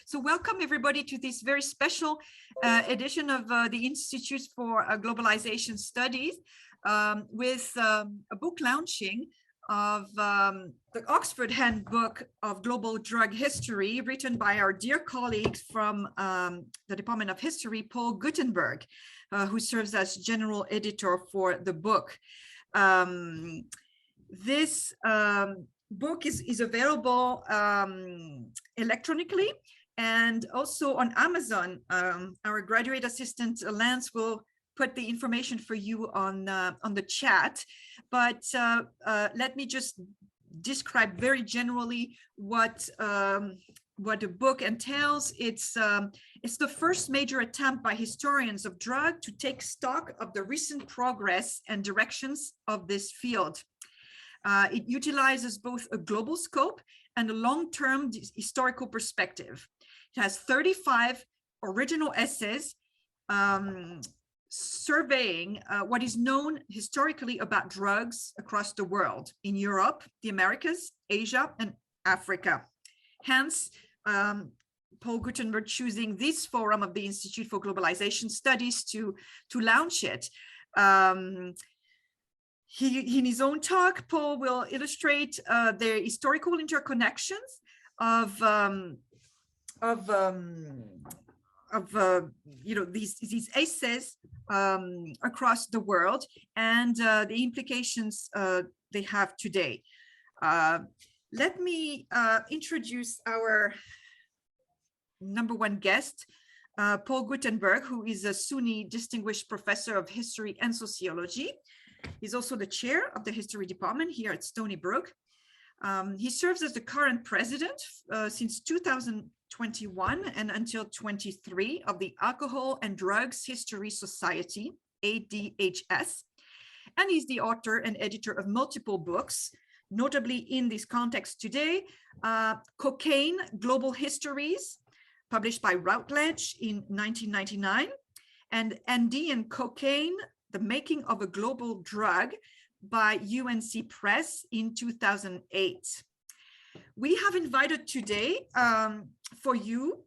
So welcome everybody to this very special edition of the Institute for Globalization Studies with a book launching of the Oxford Handbook of Global Drug History, written by our dear colleagues from the Department of History, Paul Gootenberg, who serves as general editor for the book. This book is available electronically and also on Amazon. Our graduate assistant Lance will put the information for you on the chat, but let me just describe very generally what the book entails. It's the first major attempt by historians of drug to take stock of the recent progress and directions of this field. It utilizes both a global scope and a long-term historical perspective. It has 35 original essays surveying what is known historically about drugs across the world, in Europe, the Americas, Asia, and Africa. Hence, Paul Gootenberg choosing this forum of the Institute for Globalization Studies to launch it. In his own talk, Paul will illustrate the historical interconnections of these essays across the world and the implications they have today. Let me introduce our number one guest, Paul Gootenberg, who is a SUNY Distinguished Professor of History and Sociology. He's also the chair of the history department here at Stony Brook. He serves as the current president since 2021 and until 23 of the Alcohol and Drugs History Society, ADHS, and he's the author and editor of multiple books, notably in this context today, Cocaine, Global Histories, published by Routledge in 1999, and ND and Cocaine, The Making of a Global Drug by UNC Press in 2008. We have invited today for you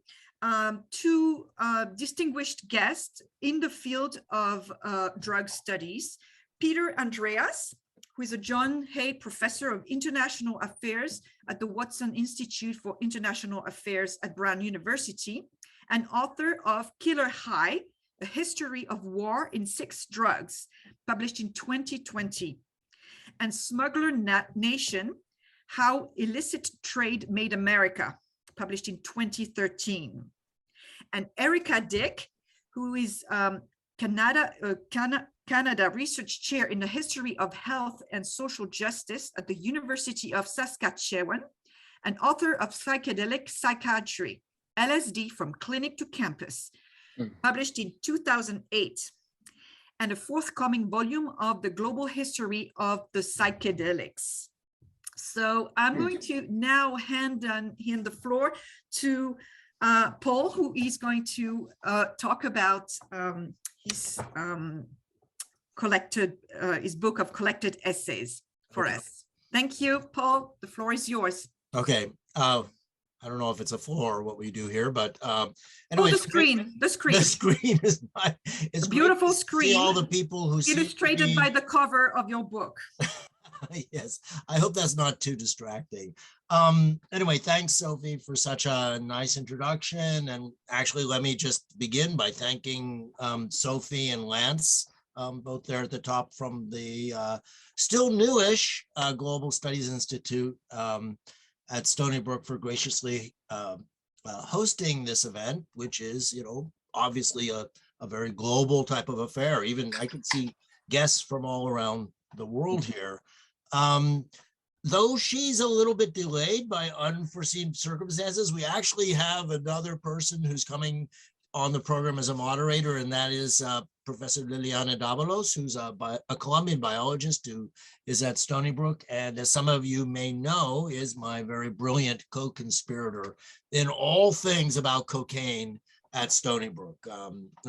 two distinguished guests in the field of drug studies. Peter Andreas, who is a John Hay Professor of International Affairs at the Watson Institute for International Affairs at Brown University, and author of Killer High, A History of War in 6 Drugs, published in 2020, and Smuggler Nation, How Illicit Trade Made America, published in 2013. And Erica Dick, who is Canada Research Chair in the History of Health and Social Justice at the University of Saskatchewan, and author of Psychedelic Psychiatry, LSD from Clinic to Campus, published in 2008, and a forthcoming volume of the Global History of the Psychedelics. So I'm going to now hand the floor to Paul, who is going to talk about his book of collected essays for us. Thank you, Paul. The floor is yours. Okay. I don't know if it's a floor or what we do here, but anyway. Oh, the screen is it's a beautiful screen. See all the people who illustrated by the cover of your book. Yes, I hope that's not too distracting. Anyway, thanks, Sophie, for such a nice introduction. And actually, let me just begin by thanking Sophie and Lance, both there at the top, from the still newish Global Studies Institute at Stony Brook, for graciously hosting this event, which is, obviously a very global type of affair. Even I could see guests from all around the world here. Though she's a little bit delayed by unforeseen circumstances, we actually have another person who's coming on the program as a moderator, and that is Professor Liliana Davalos, who's a Colombian biologist who is at Stony Brook, and as some of you may know, is my very brilliant co-conspirator in all things about cocaine at Stony Brook.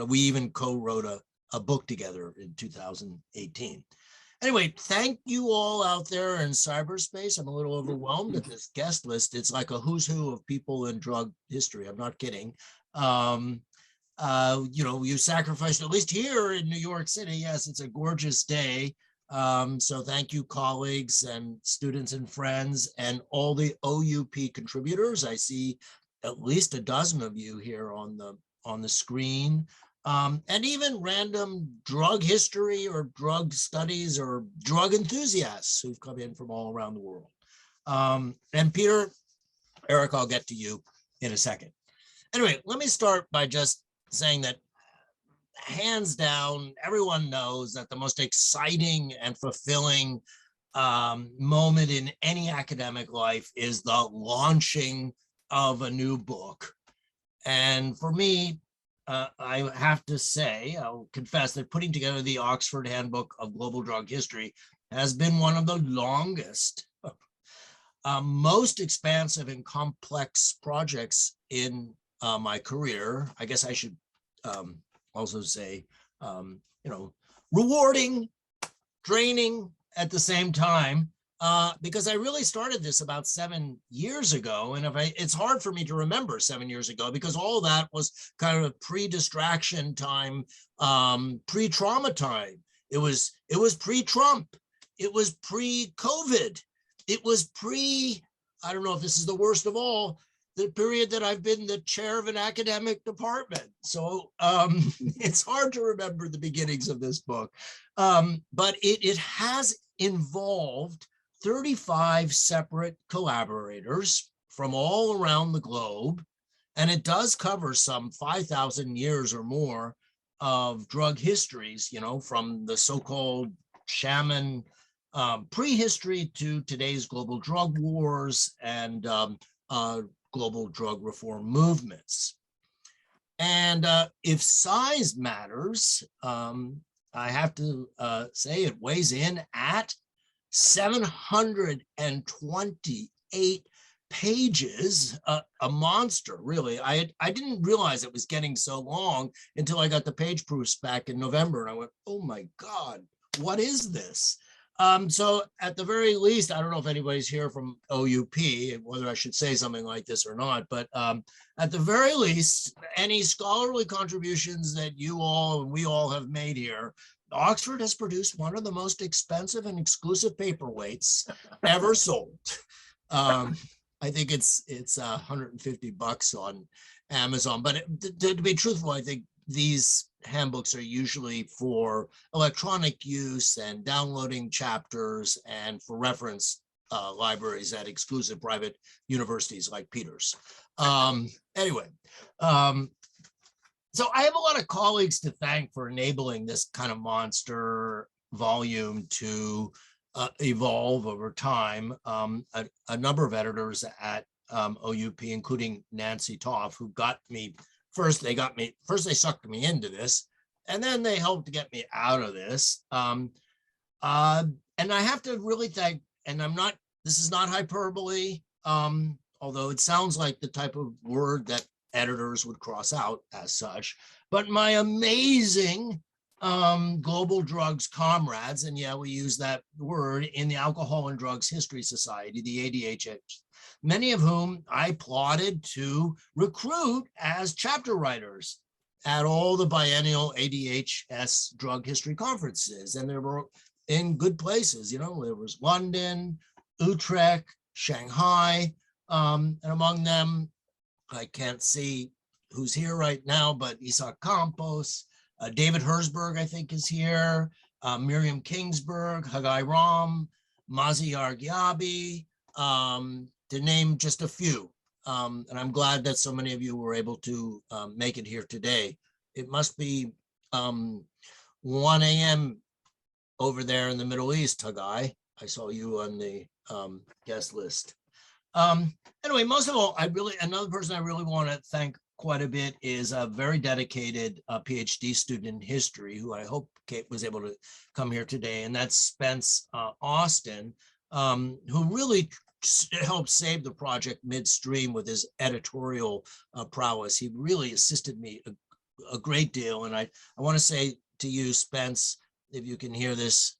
We even co-wrote a book together in 2018. Anyway, thank you all out there in cyberspace. I'm a little overwhelmed at this guest list. It's like a who's who of people in drug history. I'm not kidding. You sacrificed, at least here in New York City. Yes, it's a gorgeous day. So thank you, colleagues and students and friends and all the OUP contributors. I see at least a dozen of you here on the screen. And even random drug history or drug studies or drug enthusiasts who've come in from all around the world. And Peter, Eric, I'll get to you in a second. Anyway, let me start by just saying that hands down, everyone knows that the most exciting and fulfilling moment in any academic life is the launching of a new book. And for me, I have to say, I'll confess that putting together the Oxford Handbook of Global Drug History has been one of the longest, most expansive and complex projects in my career. I guess I should also say, rewarding, draining at the same time, because I really started this about 7 years ago. And it's hard for me to remember 7 years ago because all of that was kind of pre-distraction time, pre-trauma time. It was pre-Trump. It was pre-COVID. It was I don't know if this is the worst of all, the period that I've been the chair of an academic department. So it's hard to remember the beginnings of this book, but it has involved 35 separate collaborators from all around the globe. And it does cover some 5,000 years or more of drug histories, from the so-called shaman prehistory to today's global drug wars and global drug reform movements. And if size matters, I have to say it weighs in at 728 pages, a monster, really. I didn't realize it was getting so long until I got the page proofs back in November, and I went, oh my God, what is this? So at the very least, I don't know if anybody's here from OUP, whether I should say something like this or not, but at the very least, any scholarly contributions that you all and we all have made here, Oxford has produced one of the most expensive and exclusive paperweights ever sold. I think it's $150 on Amazon, but to be truthful, I think these handbooks are usually for electronic use and downloading chapters and for reference libraries at exclusive private universities like Peter's. Anyway, so I have a lot of colleagues to thank for enabling this kind of monster volume to evolve over time. A number of editors at OUP, including Nancy Toff, who got me, first they sucked me into this, and then they helped to get me out of this. And I have to really thank, and this is not hyperbole, although it sounds like the type of word that editors would cross out as such, but my amazing global drugs comrades, and yeah, we use that word, in the Alcohol and Drugs History Society, the ADHS, many of whom I plotted to recruit as chapter writers at all the biennial ADHS drug history conferences. And they were in good places, there was London, Utrecht, Shanghai, and among them, I can't see who's here right now, but Isaac Campos, David Herzberg, I think, is here, Miriam Kingsburg, Hagai Ram, Mazi Argyabi, to name just a few. And I'm glad that so many of you were able to make it here today. It must be 1 a.m. over there in the Middle East, Hagai. I saw you on the guest list. Anyway, most of all, another person I really want to thank quite a bit is a very dedicated PhD student in history who I hope Kate was able to come here today, and that's Spence Austin, who really helped save the project midstream with his editorial prowess. He really assisted me a great deal, and I want to say to you, Spence, if you can hear this,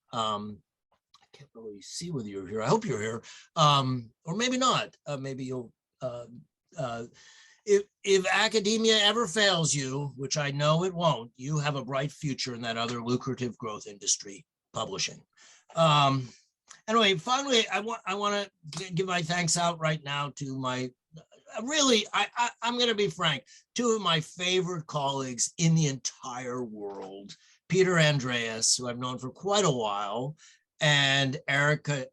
can't really see whether you're here. I hope you're here, or maybe not. Maybe you'll. If academia ever fails you, which I know it won't, you have a bright future in that other lucrative growth industry, publishing. Anyway, finally, I want to give my thanks out right now to my really, I'm going to be frank, two of my favorite colleagues in the entire world, Peter Andreas, who I've known for quite a while, and Erica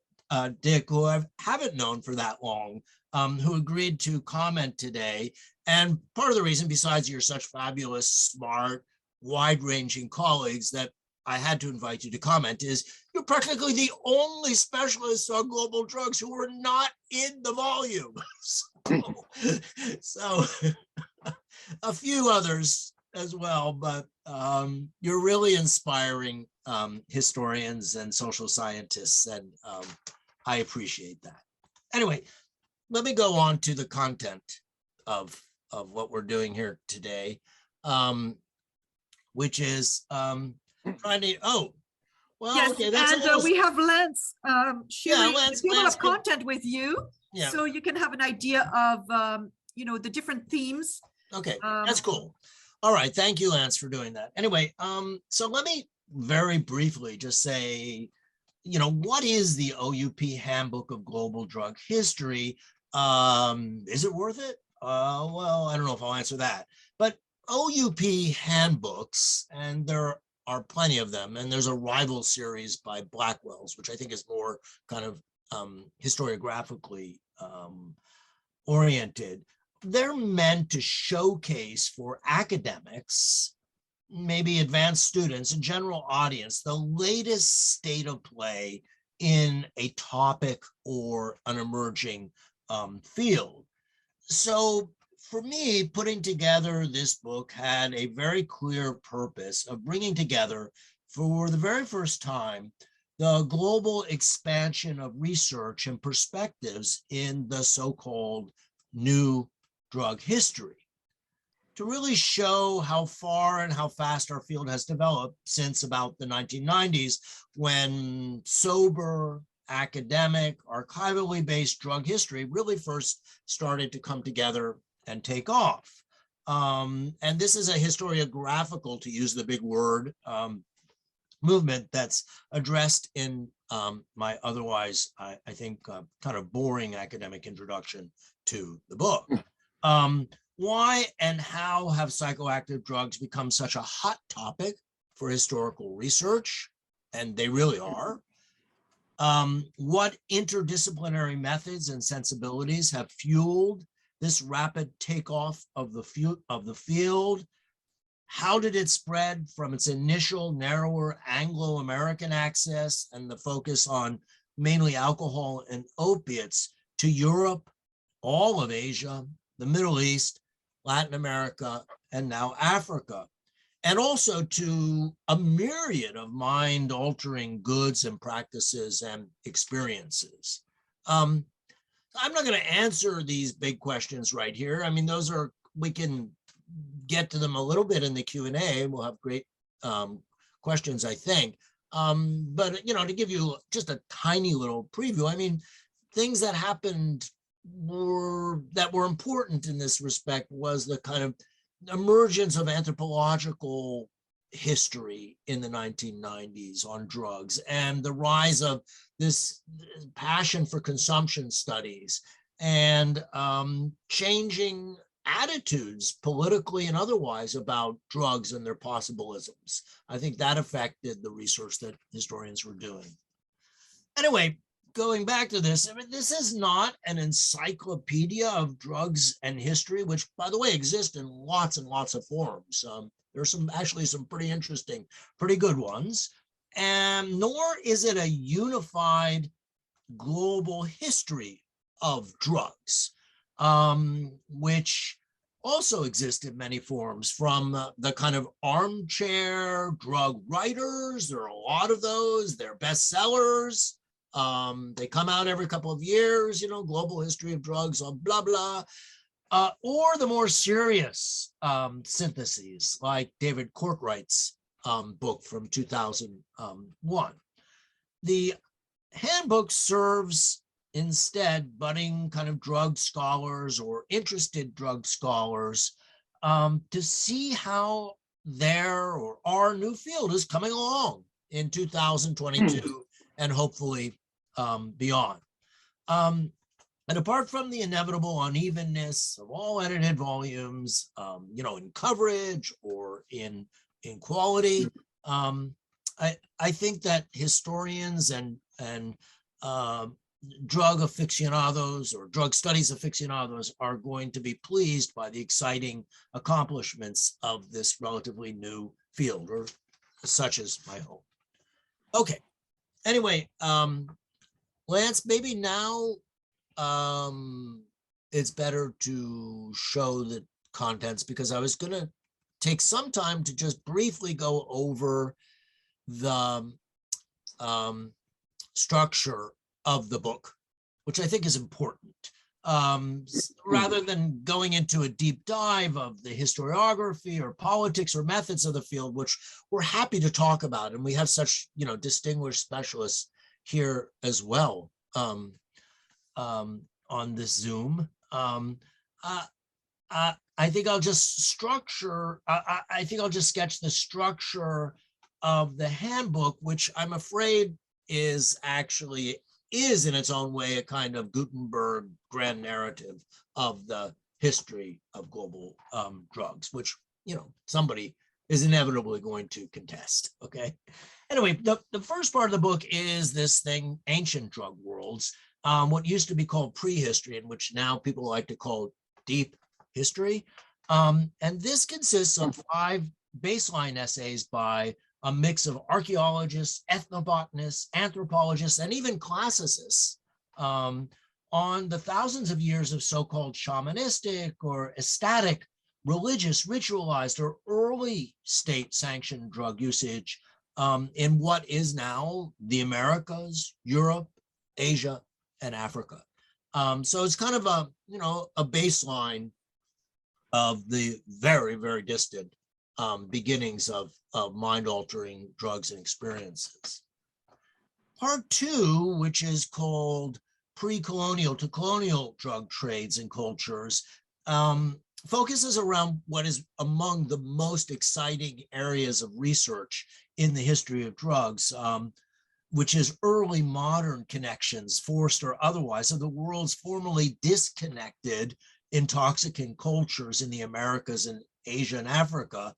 Dick, who I haven't known for that long, who agreed to comment today. And part of the reason, besides you're such fabulous, smart, wide-ranging colleagues, that I had to invite you to comment is you're practically the only specialists on global drugs who were not in the volume. So a few others as well, but you're really inspiring historians and social scientists, and I appreciate that. Anyway, let me go on to the content of what we're doing here today, which is trying to, yes, okay, that's and little, we have Lance sharing Lance, a table Lance of content with you, yeah. So you can have an idea of the different themes. Okay, that's cool. All right, thank you, Lance, for doing that. Anyway, so let me very briefly just say, what is the OUP Handbook of Global Drug History? Is it worth it? Well, I don't know if I'll answer that, but OUP handbooks, and there are plenty of them, and there's a rival series by Blackwell's, which I think is more kind of historiographically oriented. They're meant to showcase for academics, maybe advanced students, and general audience, the latest state of play in a topic or an emerging field. So for me, putting together this book had a very clear purpose of bringing together, for the very first time, the global expansion of research and perspectives in the so-called new drug history, to really show how far and how fast our field has developed since about the 1990s, when sober, academic, archivally based drug history really first started to come together and take off. And this is a historiographical, to use the big word, movement that's addressed in my otherwise, I think, kind of boring academic introduction to the book. Why and how have psychoactive drugs become such a hot topic for historical research? And they really are. What interdisciplinary methods and sensibilities have fueled this rapid takeoff of the field? How did it spread from its initial narrower Anglo-American access and the focus on mainly alcohol and opiates to Europe, all of Asia, the Middle East, Latin America, and now Africa, and also to a myriad of mind-altering goods and practices and experiences? I'm not going to answer these big questions right here. I mean, those are, we can get to them a little bit in the Q&A. We'll have great questions, I think. But, to give you just a tiny little preview, I mean, things that happened that were important in this respect was the kind of emergence of anthropological history in the 1990s on drugs, and the rise of this passion for consumption studies, and changing attitudes politically and otherwise about drugs and their possibilisms. I think that affected the research that historians were doing. Anyway, going back to this, I mean, this is not an encyclopedia of drugs and history, which, by the way, exist in lots and lots of forms. There's actually some pretty interesting, pretty good ones. And nor is it a unified global history of drugs, which also exist in many forms, from the kind of armchair drug writers. There are a lot of those. They're bestsellers. They come out every couple of years, global history of drugs, blah, blah. Or the more serious syntheses, like David Corkwright's book from 2001. The handbook serves instead budding kind of drug scholars or interested drug scholars to see how their or our new field is coming along in 2022 and hopefully beyond. And apart from the inevitable unevenness of all edited volumes, in coverage or in quality, I think that historians and drug aficionados or drug studies aficionados are going to be pleased by the exciting accomplishments of this relatively new field, or such is my hope. Okay. Anyway, Lance, maybe now it's better to show the contents, because I was going to take some time to just briefly go over the structure of the book, which I think is important. Rather than going into a deep dive of the historiography or politics or methods of the field, which we're happy to talk about, and we have such distinguished specialists here as well on this Zoom. I think I'll just structure. I think I'll just sketch the structure of the handbook, which I'm afraid is in its own way a kind of Gutenberg grand narrative of the history of global drugs, which somebody is inevitably going to contest. Okay. Anyway, the first part of the book is this thing, ancient drug worlds, what used to be called prehistory, and which now people like to call deep history. And this consists of 5 baseline essays by a mix of archaeologists, ethnobotanists, anthropologists, and even classicists on the thousands of years of so-called shamanistic or ecstatic, religious, ritualized, or early state-sanctioned drug usage in what is now the Americas, Europe, Asia, and Africa. So it's kind of a baseline of the very, very distant beginnings of mind-altering drugs and experiences. Part 2, which is called pre-colonial to colonial drug trades and cultures, focuses around what is among the most exciting areas of research in the history of drugs, which is early modern connections, forced or otherwise, of the world's formerly disconnected intoxicant cultures in the Americas and Asia and Africa.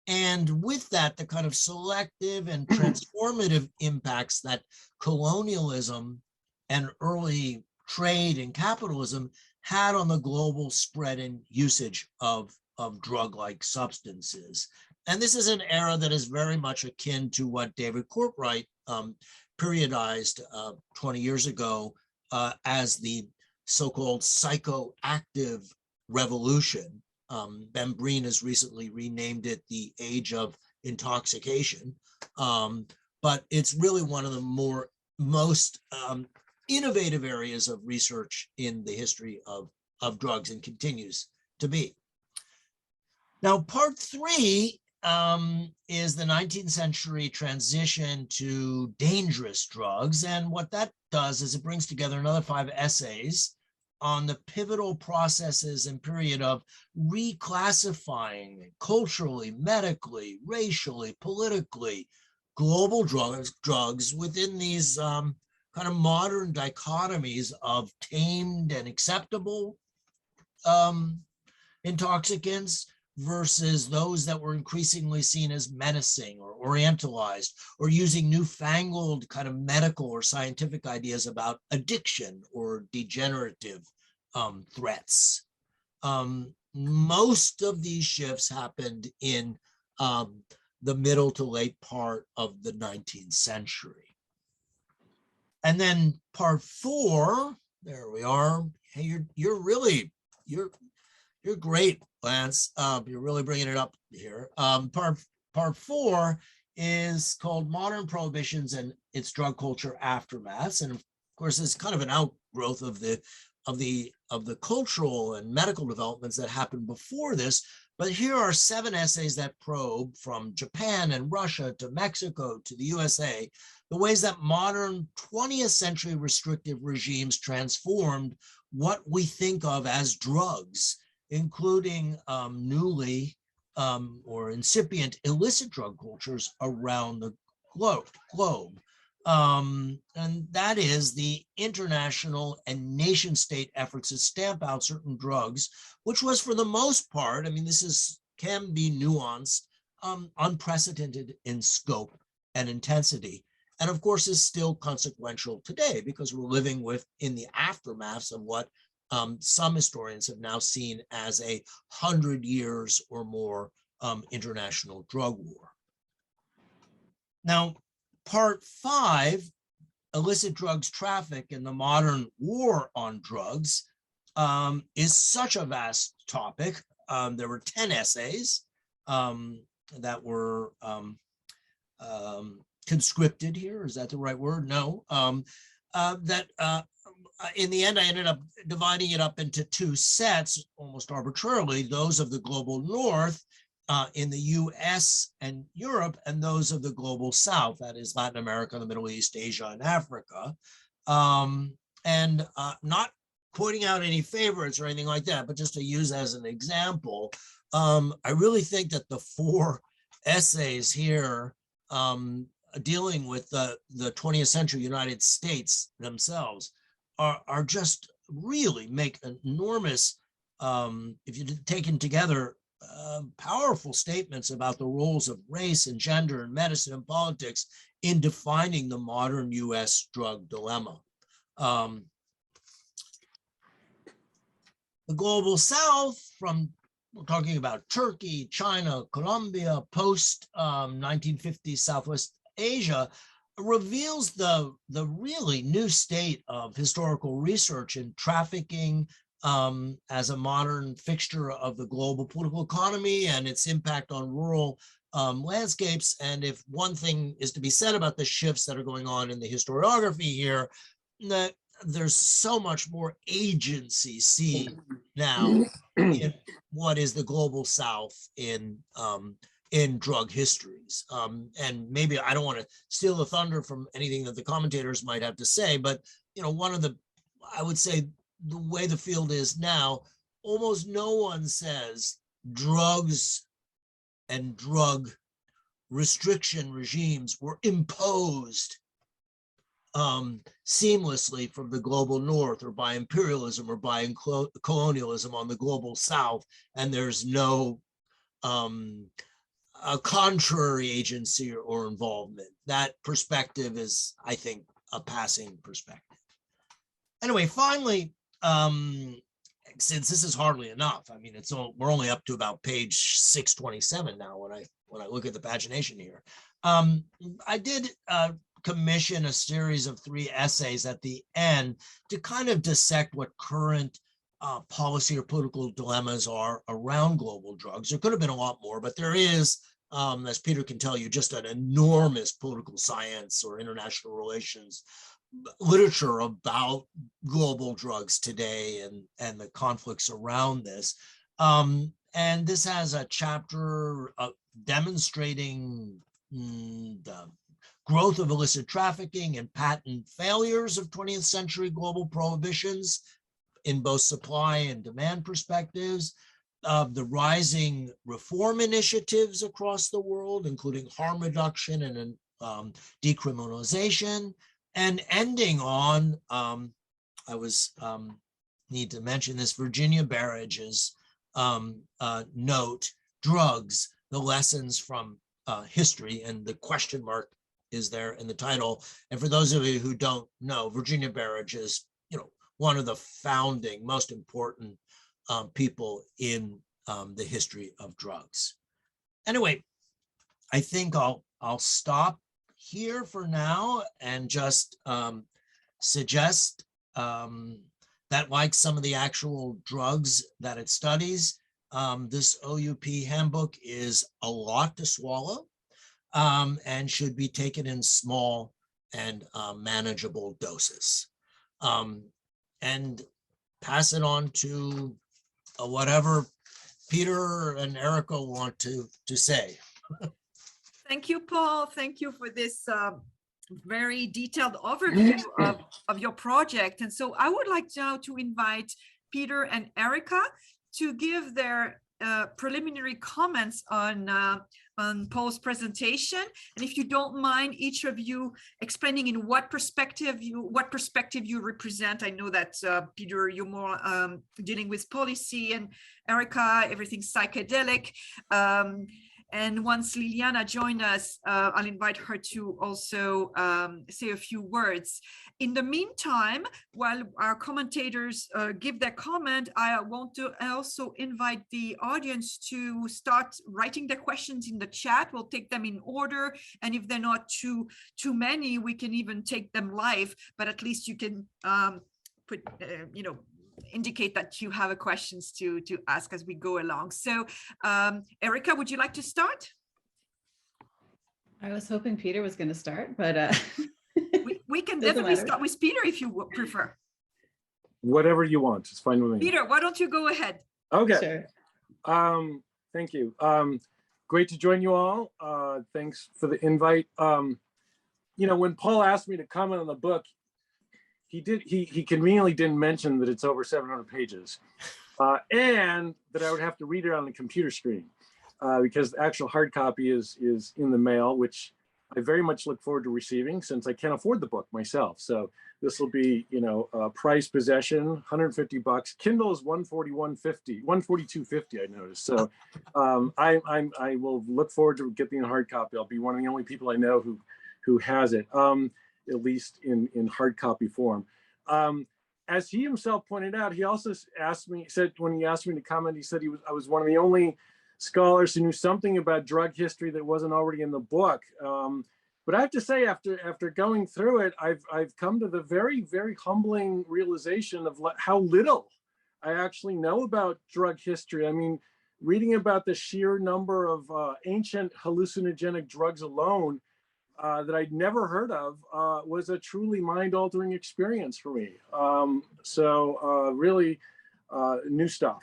And with that, the kind of selective and transformative impacts that colonialism and early trade and capitalism had on the global spread and usage of drug-like substances. And this is an era that is very much akin to what David Courtwright periodized 20 years ago as the so-called psychoactive revolution. Ben Breen has recently renamed it the age of intoxication, but it's really one of the most innovative areas of research in the history of drugs, and continues to be. Now, part 3 is the 19th century transition to dangerous drugs. And what that does is it brings together another 5 essays on the pivotal processes and period of reclassifying culturally, medically, racially, politically, global drugs within these kind of modern dichotomies of tamed and acceptable intoxicants versus those that were increasingly seen as menacing or orientalized, or using newfangled kind of medical or scientific ideas about addiction or degenerative threats. Most of these shifts happened in the middle to late part of the 19th century. And then part 4, there we are. Hey, you're great, Lance. You're really bringing it up here. Part 4 is called Modern Prohibitions and Its Drug Culture Aftermaths. And of course, it's kind of an outgrowth of the the cultural and medical developments that happened before this. But here are 7 essays that probe from Japan and Russia to Mexico to the USA, the ways that modern 20th century restrictive regimes transformed what we think of as drugs, including newly or incipient illicit drug cultures around the globe. And that is the international and nation state efforts to stamp out certain drugs, which was for the most part, I mean, can be nuanced, unprecedented in scope and intensity. And of course is still consequential today because we're living in the aftermaths of what some historians have now seen as 100 years or more international drug war. Now, part 5, illicit drugs traffic and the modern war on drugs, is such a vast topic. There were 10 essays that were conscripted here. Is that the right word? No. In the end, I ended up dividing it up into 2 sets, almost arbitrarily, those of the global north in the US and Europe, and those of the global south, that is Latin America, the Middle East, Asia, and Africa. Not pointing out any favorites or anything like that, but just to use as an example, I really think that the 4 essays here dealing with the 20th century United States themselves are just really make enormous, if you taken together, powerful statements about the roles of race and gender and medicine and politics in defining the modern US drug dilemma. The global south, we're talking about Turkey, China, Colombia, post 1950 Southwest Asia, reveals the really new state of historical research in trafficking as a modern fixture of the global political economy and its impact on rural landscapes. And if one thing is to be said about the shifts that are going on in the historiography here, that there's so much more agency seen now in what is the global south in drug histories. And maybe I don't want to steal the thunder from anything that the commentators might have to say, but I would say the way the field is now, almost no one says drugs and drug restriction regimes were imposed seamlessly from the global north or by imperialism or by colonialism on the global south, and there's no a contrary agency or involvement. That perspective is, I think, a passing perspective. Anyway, finally, since this is hardly enough, I mean, we're only up to about page 627 now when I look at the pagination here. I did commission a series of 3 essays at the end to kind of dissect what current policy or political dilemmas are around global drugs. There could have been a lot more, but there is, as Peter can tell you, just an enormous political science or international relations literature about global drugs today and the conflicts around this. And this has a chapter demonstrating the growth of illicit trafficking and patent failures of 20th century global prohibitions in both supply and demand perspectives, the rising reform initiatives across the world, including harm reduction and decriminalization, and ending on, need to mention this, Virginia Barrage's note, drugs, the lessons from history, and the question mark is there in the title. And for those of you who don't know, Virginia Barrage is, one of the founding, most important people in the history of drugs. Anyway, I think I'll stop here for now and just suggest that, like some of the actual drugs that it studies, this OUP handbook is a lot to swallow and should be taken in small and manageable doses. And pass it on to whatever Peter and Erica want to say. Thank you, Paul. Thank you for this very detailed overview of your project. And so I would like now to invite Peter and Erica to give their preliminary comments on Paul's presentation. And if you don't mind, each of you explaining in what perspective you represent. I know that Peter, you're more dealing with policy, and Erica, everything psychedelic. And once Liliana joins us, I'll invite her to also say a few words. In the meantime, while our commentators give their comment, I want to also invite the audience to start writing their questions in the chat. We'll take them in order. And if they're not too many, we can even take them live, but at least you can put, indicate that you have questions to ask as we go along. So Erica, would you like to start? I was hoping Peter was going to start, but we can definitely start with Peter if you prefer. Whatever you want, it's fine with me. Peter, why don't you go ahead? Okay. Sure. Thank you. Great to join you all. Thanks for the invite. When Paul asked me to comment on the book, he conveniently didn't mention that it's over 700 pages and that I would have to read it on the computer screen because the actual hard copy is in the mail, which I very much look forward to receiving since I can't afford the book myself. So this will be, price possession, $150. Kindle is $142.50, I noticed. So I will look forward to getting a hard copy. I'll be one of the only people I know who has it. At least in hard copy form. As he himself pointed out, he also said when he asked me to comment, he said I was one of the only scholars who knew something about drug history that wasn't already in the book. But I have to say, after going through it, I've come to the very, very humbling realization of how little I actually know about drug history. I mean, reading about the sheer number of ancient hallucinogenic drugs alone that I'd never heard of was a truly mind-altering experience for me. Really new stuff.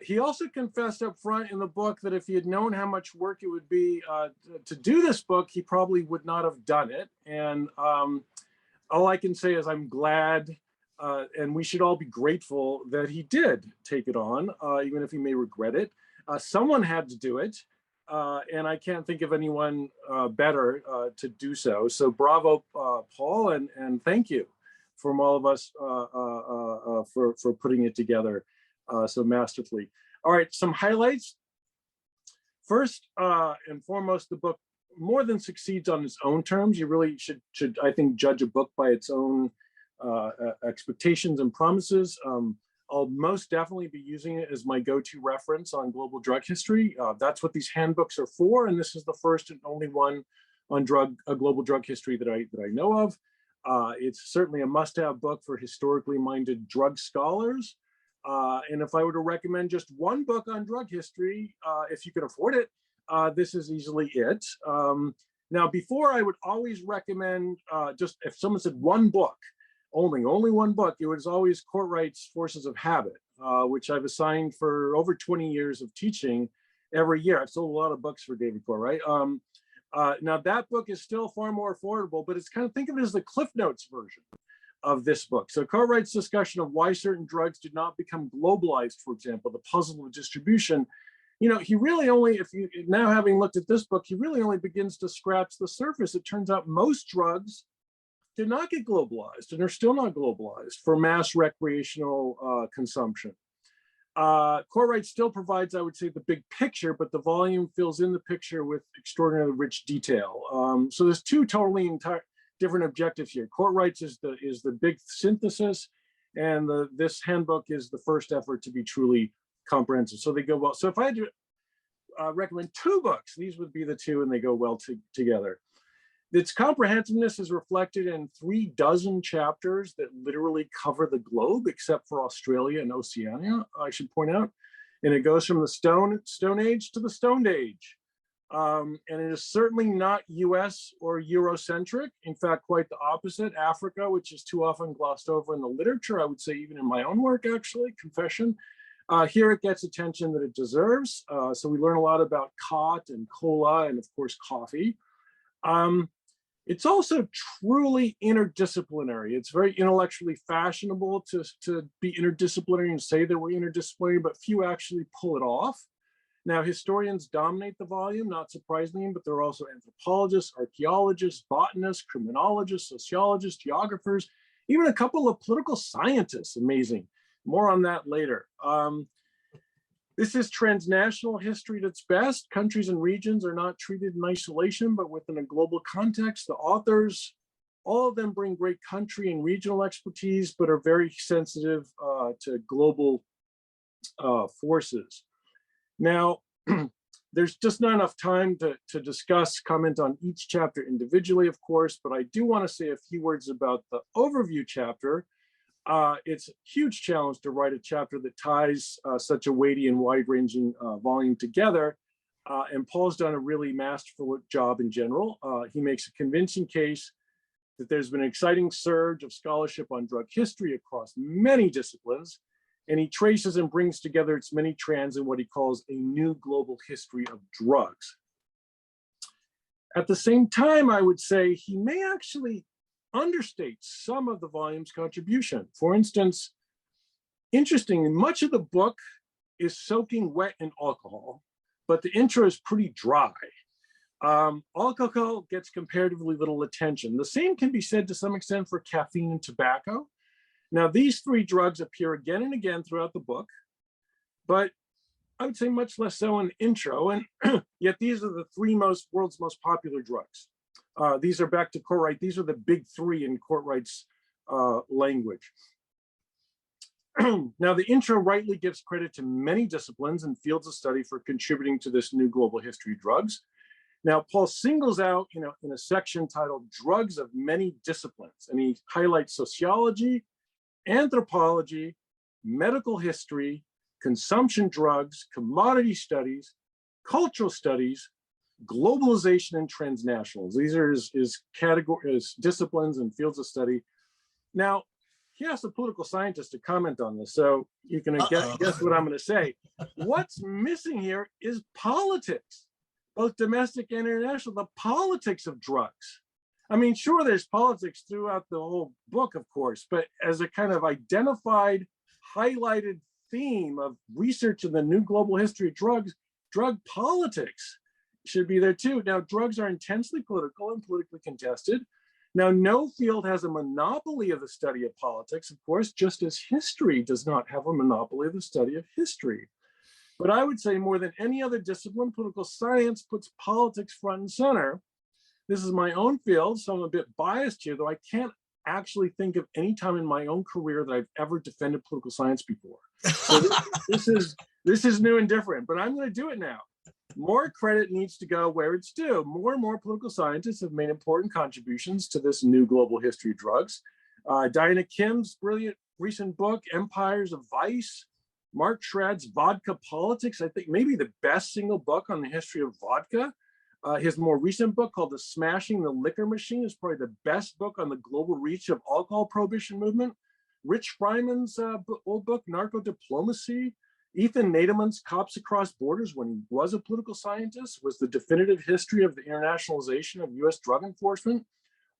He also confessed up front in the book that if he had known how much work it would be to do this book, he probably would not have done it. And all I can say is I'm glad, and we should all be grateful that he did take it on, even if he may regret it. Someone had to do it. And I can't think of anyone better to do so. So bravo, Paul, and thank you from all of us for putting it together so masterfully. All right, some highlights. First and foremost, the book more than succeeds on its own terms. You really should I think, judge a book by its own expectations and promises. I'll most definitely be using it as my go-to reference on global drug history. That's what these handbooks are for, and this is the first and only one on global drug history that I know of. It's certainly a must-have book for historically minded drug scholars. And if I were to recommend just one book on drug history, if you can afford it, this is easily it. Now, before I would always recommend just if someone said one book, only one book, it was always Courtwright's Forces of Habit, which I've assigned for over 20 years of teaching every year. I've sold a lot of books for David Courtwright. Now that book is still far more affordable, but it's kind of, think of it as the Cliff Notes version of this book. So Courtwright's discussion of why certain drugs did not become globalized, for example, the puzzle of distribution, he really only, now having looked at this book, he really only begins to scratch the surface. It turns out most drugs did not get globalized and are still not globalized for mass recreational consumption. Courtwright still provides, I would say, the big picture, but the volume fills in the picture with extraordinarily rich detail. So there's two totally different objectives here. Courtwright's is the big synthesis, and this handbook is the first effort to be truly comprehensive. So they go well. So if I had to recommend two books, these would be the two, and they go well together. Its comprehensiveness is reflected in 36 chapters that literally cover the globe, except for Australia and Oceania, I should point out. And it goes from the Stone Age to the Stoned Age. And it is certainly not US or Eurocentric. In fact, quite the opposite. Africa, which is too often glossed over in the literature, I would say even in my own work, actually, confession. Here it gets attention that it deserves. So we learn a lot about khat and cola and of course coffee. It's also truly interdisciplinary. It's very intellectually fashionable to be interdisciplinary and say that we're interdisciplinary, but few actually pull it off. Now, historians dominate the volume, not surprisingly, but there are also anthropologists, archaeologists, botanists, criminologists, sociologists, geographers, even a couple of political scientists, amazing. More on that later. This is transnational history at its best. Countries and regions are not treated in isolation, but within a global context. The authors, all of them bring great country and regional expertise, but are very sensitive to global forces. Now, there's just not enough time to discuss, comment on each chapter individually, of course, but I do want to say a few words about the overview chapter. It's a huge challenge to write a chapter that ties such a weighty and wide-ranging volume together. And Paul's done a really masterful job in general. He makes a convincing case that there's been an exciting surge of scholarship on drug history across many disciplines. And he traces and brings together its many strands in what he calls a new global history of drugs. At the same time, I would say he may actually understate some of the volume's contribution. For instance, interestingly, much of the book is soaking wet in alcohol, but the intro is pretty dry. Alcohol gets comparatively little attention. The same can be said to some extent for caffeine and tobacco. Now, these three drugs appear again and again throughout the book, but I would say much less so in the intro, and yet these are the three world's most popular drugs. These are back to Courtwright. These are the big three in Courtwright's language. Now, the intro rightly gives credit to many disciplines and fields of study for contributing to this new global history of drugs. Now, Paul singles out, in a section titled Drugs of Many Disciplines, and he highlights sociology, anthropology, medical history, consumption drugs, commodity studies, cultural studies, globalization, and transnationals. These are his categories, disciplines and fields of study. Now, he asked a political scientist to comment on this, so you can guess what I'm going to say. What's missing here is politics, both domestic and international, the politics of drugs. I mean, sure, there's politics throughout the whole book, of course, but as a kind of identified, highlighted theme of research in the new global history of drugs, drug politics should be there too. Now, drugs are intensely political and politically contested. Now, no field has a monopoly of the study of politics, of course, just as history does not have a monopoly of the study of history. But I would say more than any other discipline, political science puts politics front and center. This is my own field, so I'm a bit biased here, though I can't actually think of any time in my own career that I've ever defended political science before. So this is new and different, but I'm going to do it now. More credit needs to go where it's due. More and more political scientists have made important contributions to this new global history of drugs. Diana Kim's brilliant recent book, Empires of Vice, Mark Schrad's Vodka Politics, I think maybe the best single book on the history of vodka. His more recent book called The Smashing the Liquor Machine is probably the best book on the global reach of alcohol prohibition movement. Rich Fryman's old book, Narco Diplomacy. Ethan Nademan's Cops Across Borders, when he was a political scientist, was the definitive history of the internationalization of US drug enforcement.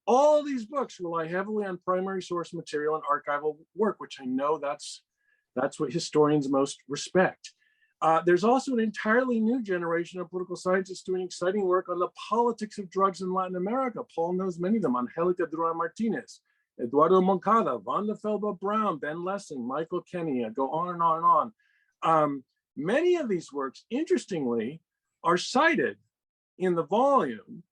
All of these books rely heavily on primary source material and archival work, which I know that's what historians most respect. There's also an entirely new generation of political scientists doing exciting work on the politics of drugs in Latin America. Paul knows many of them: Angelica Duran Martinez, Eduardo Moncada, Wanda Felba Brown, Ben Lessing, Michael Kenny. I go on and on and on. Many of these works, interestingly, are cited in the volume.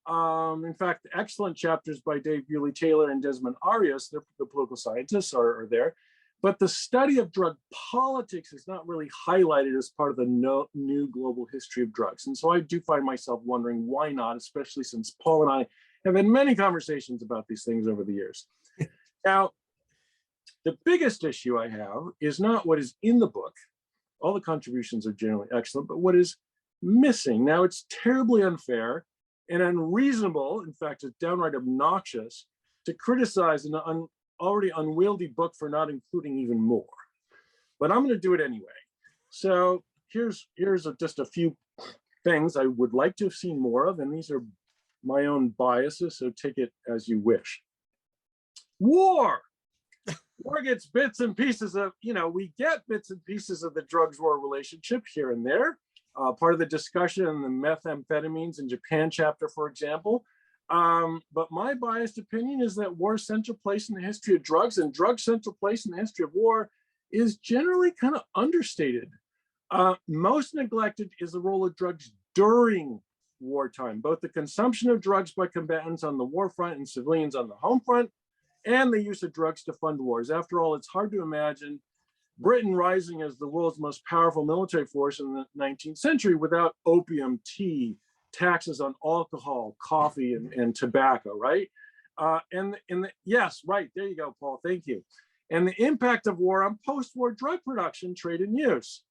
In fact, excellent chapters by Dave Bewley-Taylor and Desmond Arias, the political scientists, are there. But the study of drug politics is not really highlighted as part of the new global history of drugs. And so I do find myself wondering why not, especially since Paul and I have had many conversations about these things over the years. Now, the biggest issue I have is not what is in the book. All the contributions are generally excellent, but what is missing. Now, it's terribly unfair and unreasonable, in fact, it's downright obnoxious, to criticize an already unwieldy book for not including even more. But I'm going to do it anyway. So here's just a few things I would like to have seen more of, and these are my own biases, so take it as you wish. War. War gets bits and pieces of, we get bits and pieces of the drugs-war relationship here and there. Part of the discussion in the methamphetamines in Japan chapter, for example. But my biased opinion is that war's central place in the history of drugs and drugs' central place in the history of war is generally kind of understated. Most neglected is the role of drugs during wartime, both the consumption of drugs by combatants on the war front and civilians on the home front, and the use of drugs to fund wars. After all, it's hard to imagine Britain rising as the world's most powerful military force in the 19th century without opium, tea, taxes on alcohol, coffee, and tobacco, right? Yes, right, there you go, Paul, thank you. And the impact of war on post-war drug production, trade, and use.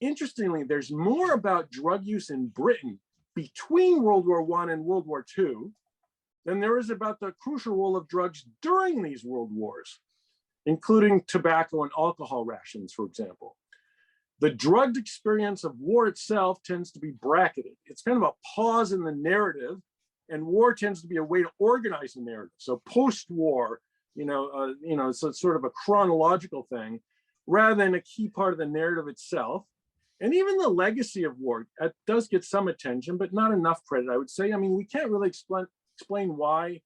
Interestingly, there's more about drug use in Britain between World War I and World War II than there is about the crucial role of drugs during these world wars, including tobacco and alcohol rations, for example. The drugged experience of war itself tends to be bracketed. It's kind of a pause in the narrative, and war tends to be a way to organize the narrative. So post-war, it's a sort of a chronological thing rather than a key part of the narrative itself. And even the legacy of war does get some attention, but not enough credit, I would say. I mean, we can't really explain why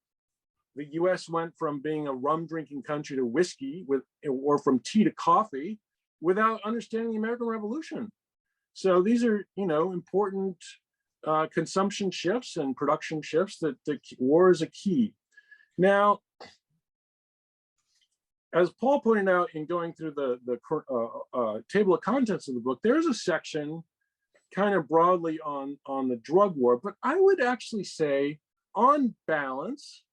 the US went from being a rum drinking country to whiskey or from tea to coffee without understanding the American Revolution. So these are, important consumption shifts and production shifts that war is a key. Now, as Paul pointed out in going through the table of contents of the book, there's a section kind of broadly on the drug war, but I would actually say on balance,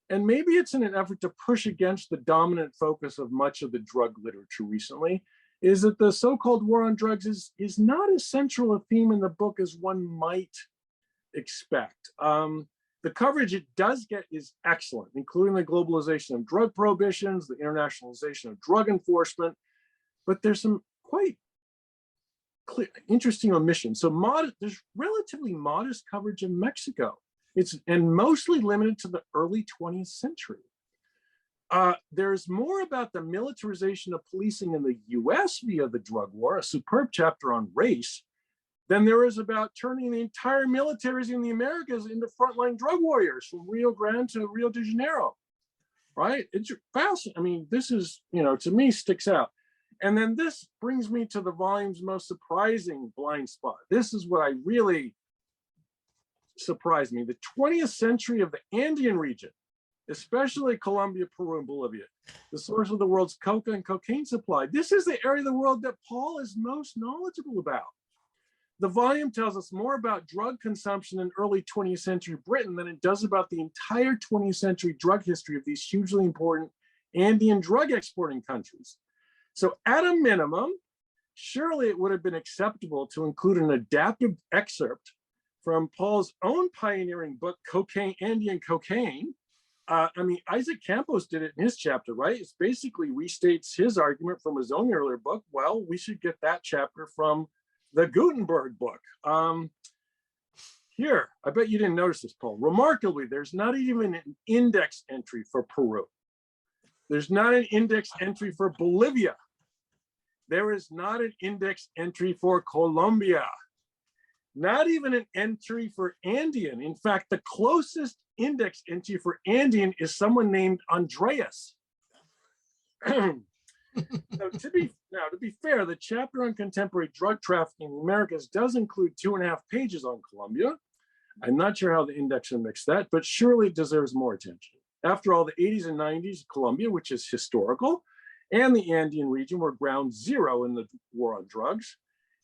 and maybe it's in an effort to push against the dominant focus of much of the drug literature recently, is that the so-called war on drugs is not as central a theme in the book as one might expect. The coverage it does get is excellent, including the globalization of drug prohibitions, the internationalization of drug enforcement, but there's some quite interesting omissions. So there's relatively modest coverage in Mexico. And mostly limited to the early 20th century. There's more about the militarization of policing in the US via the drug war, a superb chapter on race, than there is about turning the entire militaries in the Americas into frontline drug warriors from Rio Grande to Rio de Janeiro, right? It's fascinating. I mean, this is, to me, sticks out. And then this brings me to the volume's most surprising blind spot. This is what I really surprised me. The 20th century of the Andean region, especially Colombia, Peru, and Bolivia, the source of the world's coca and cocaine supply. This is the area of the world that Paul is most knowledgeable about. The volume tells us more about drug consumption in early 20th century Britain than it does about the entire 20th century drug history of these hugely important Andean drug exporting countries. So at a minimum, surely it would have been acceptable to include an adaptive excerpt from Paul's own pioneering book, Andean Cocaine. Isaac Campos did it in his chapter, right? It basically restates his argument from his own earlier book. Well, we should get that chapter from the Gootenberg book. Here, I bet you didn't notice this, Paul. Remarkably, there's not even an index entry for Peru. There's not an index entry for Bolivia. There is not an index entry for Colombia. Not even an entry for Andean. In fact, the closest index entry for Andean is someone named Andreas. So to be fair, the chapter on contemporary drug trafficking in the Americas does include 2.5 pages on Colombia. I'm not sure how the indexer mixed that, but surely it deserves more attention. After all, the 80s and 90s, Colombia, which is historical, and the Andean region were ground zero in the war on drugs,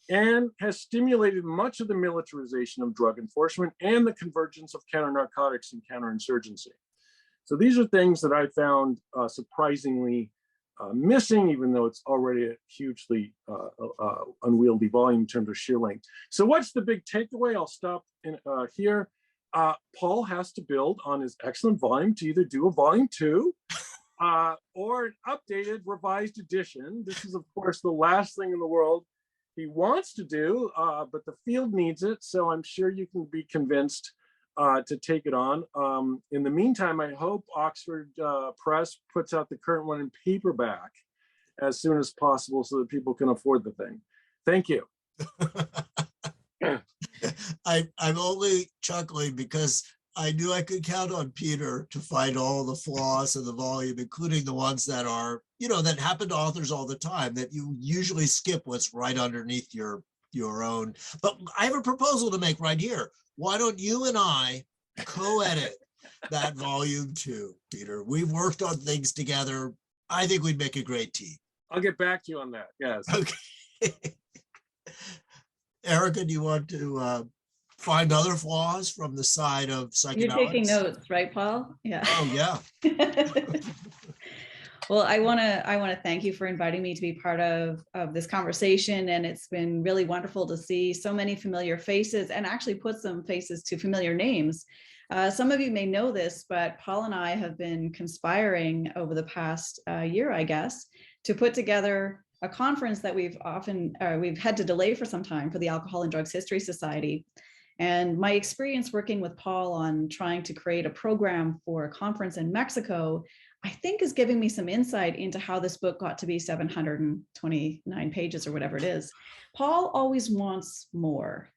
and has stimulated much of the militarization of drug enforcement and the convergence of counter-narcotics and counterinsurgency. So these are things that I found surprisingly missing, even though it's already a hugely unwieldy volume in terms of sheer length. So what's the big takeaway? I'll stop here. Paul has to build on his excellent volume to either do a volume 2 or an updated, revised edition. This is, of course, the last thing in the world he wants to do, but the field needs it. So I'm sure you can be convinced to take it on. In the meantime, I hope Oxford Press puts out the current one in paperback as soon as possible so that people can afford the thing. Thank you. I'm only chuckling because I knew I could count on Peter to find all the flaws in the volume, including the ones that are, that happen to authors all the time, that you usually skip what's right underneath your own. But I have a proposal to make right here. Why don't you and I co-edit that volume 2, Peter? We've worked on things together. I think we'd make a great team. I'll get back to you on that. Yes. Okay. Erica, do you want to find other flaws from the side of psychedelics? You're taking notes, right, Paul? Yeah. Oh, yeah. Well, I want to thank you for inviting me to be part of this conversation, and it's been really wonderful to see so many familiar faces and actually put some faces to familiar names. Some of you may know this, but Paul and I have been conspiring over the past year, I guess, to put together a conference that we've had to delay for some time for the Alcohol and Drugs History Society. And my experience working with Paul on trying to create a program for a conference in Mexico, I think is giving me some insight into how this book got to be 729 pages or whatever it is. Paul always wants more.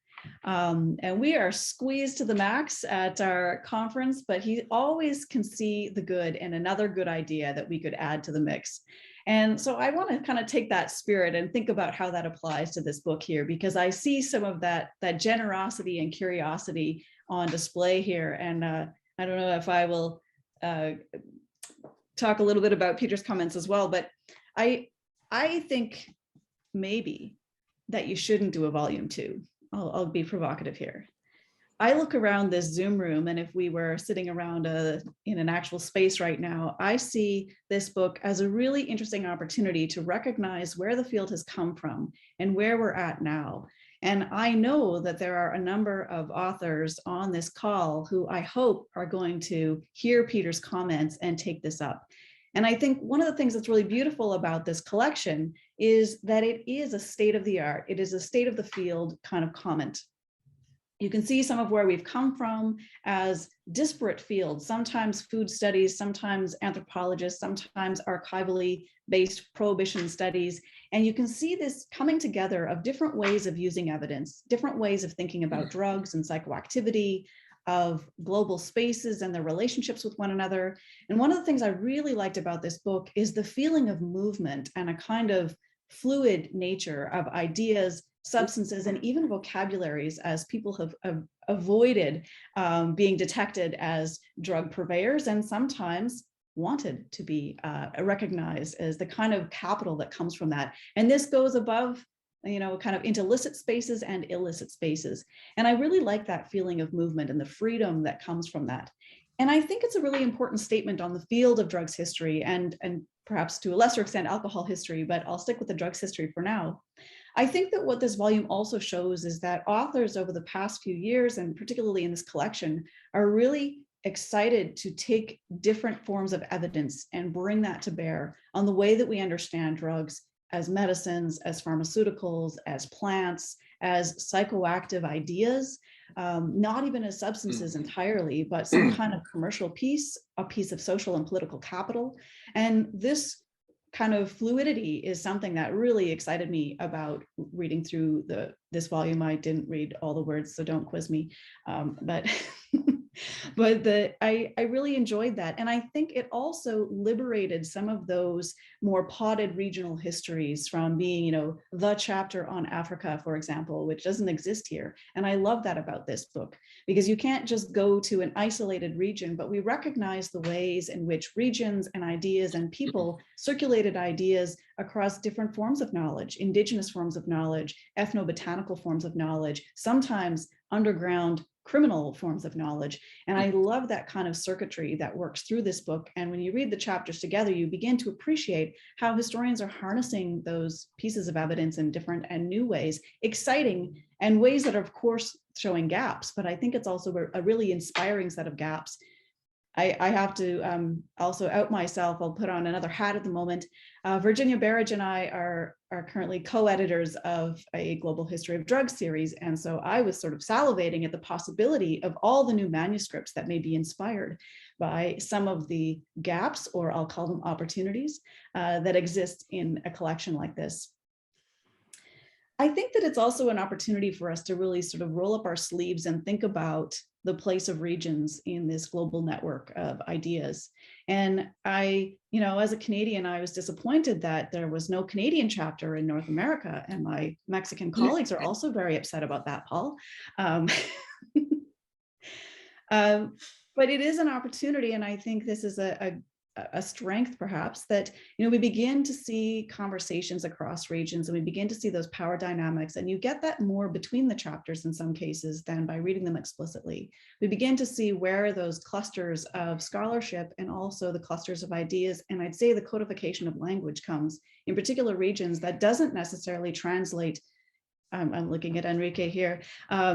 And we are squeezed to the max at our conference, but he always can see the good and another good idea that we could add to the mix. And so I want to kind of take that spirit and think about how that applies to this book here, because I see some of that generosity and curiosity on display here. And I don't know if I will talk a little bit about Peter's comments as well, but I think maybe that you shouldn't do a volume 2. I'll be provocative here. I look around this Zoom room, and if we were sitting around in an actual space right now, I see this book as a really interesting opportunity to recognize where the field has come from and where we're at now. And I know that there are a number of authors on this call who I hope are going to hear Peter's comments and take this up. And I think one of the things that's really beautiful about this collection is that it is a state of the art. It is a state of the field kind of comment. You can see some of where we've come from as disparate fields, sometimes food studies, sometimes anthropologists, sometimes archivally based prohibition studies. And you can see this coming together of different ways of using evidence, different ways of thinking about drugs and psychoactivity, of global spaces and their relationships with one another. And one of the things I really liked about this book is the feeling of movement and a kind of fluid nature of ideas, substances, and even vocabularies as people have avoided being detected as drug purveyors and sometimes wanted to be recognized as the kind of capital that comes from that. And this goes above, kind of into licit spaces and illicit spaces. And I really like that feeling of movement and the freedom that comes from that. And I think it's a really important statement on the field of drugs history and perhaps to a lesser extent alcohol history, but I'll stick with the drugs history for now. I think that what this volume also shows is that authors over the past few years, and particularly in this collection, are really excited to take different forms of evidence and bring that to bear on the way that we understand drugs as medicines, as pharmaceuticals, as plants, as psychoactive ideas, not even as substances entirely, but some kind of commercial piece, a piece of social and political capital. And this kind of fluidity is something that really excited me about reading through this volume. I didn't read all the words, so don't quiz me, but I really enjoyed that. And I think it also liberated some of those more potted regional histories from being, the chapter on Africa, for example, which doesn't exist here. And I love that about this book, because you can't just go to an isolated region, but we recognize the ways in which regions and ideas and people circulated ideas across different forms of knowledge, indigenous forms of knowledge, ethnobotanical forms of knowledge, sometimes underground criminal forms of knowledge. And I love that kind of circuitry that works through this book. And when you read the chapters together, you begin to appreciate how historians are harnessing those pieces of evidence in different and new ways, exciting and ways that are, of course, showing gaps. But I think it's also a really inspiring set of gaps. I have to also out myself. I'll put on another hat at the moment. Virginia Barrage and I are currently co-editors of a Global History of Drugs series. And so I was sort of salivating at the possibility of all the new manuscripts that may be inspired by some of the gaps, or I'll call them opportunities, that exist in a collection like this. I think that it's also an opportunity for us to really sort of roll up our sleeves and think about the place of regions in this global network of ideas. And I, as a Canadian, I was disappointed that there was no Canadian chapter in North America. And my Mexican colleagues are also very upset about that, Paul. But it is an opportunity. And I think this is a strength, perhaps, that we begin to see conversations across regions, and we begin to see those power dynamics, and you get that more between the chapters in some cases than by reading them explicitly. We begin to see where those clusters of scholarship and also the clusters of ideas, and I'd say the codification of language, comes in particular regions that doesn't necessarily translate, I'm looking at Enrique here,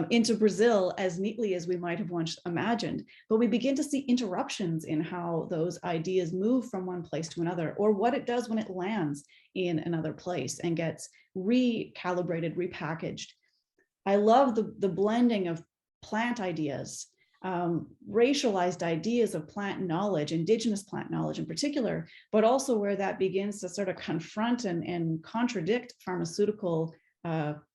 into Brazil as neatly as we might have once imagined. But we begin to see interruptions in how those ideas move from one place to another, or what it does when it lands in another place and gets recalibrated, repackaged. I love the blending of plant ideas, racialized ideas of plant knowledge, indigenous plant knowledge in particular, but also where that begins to sort of confront and contradict pharmaceutical,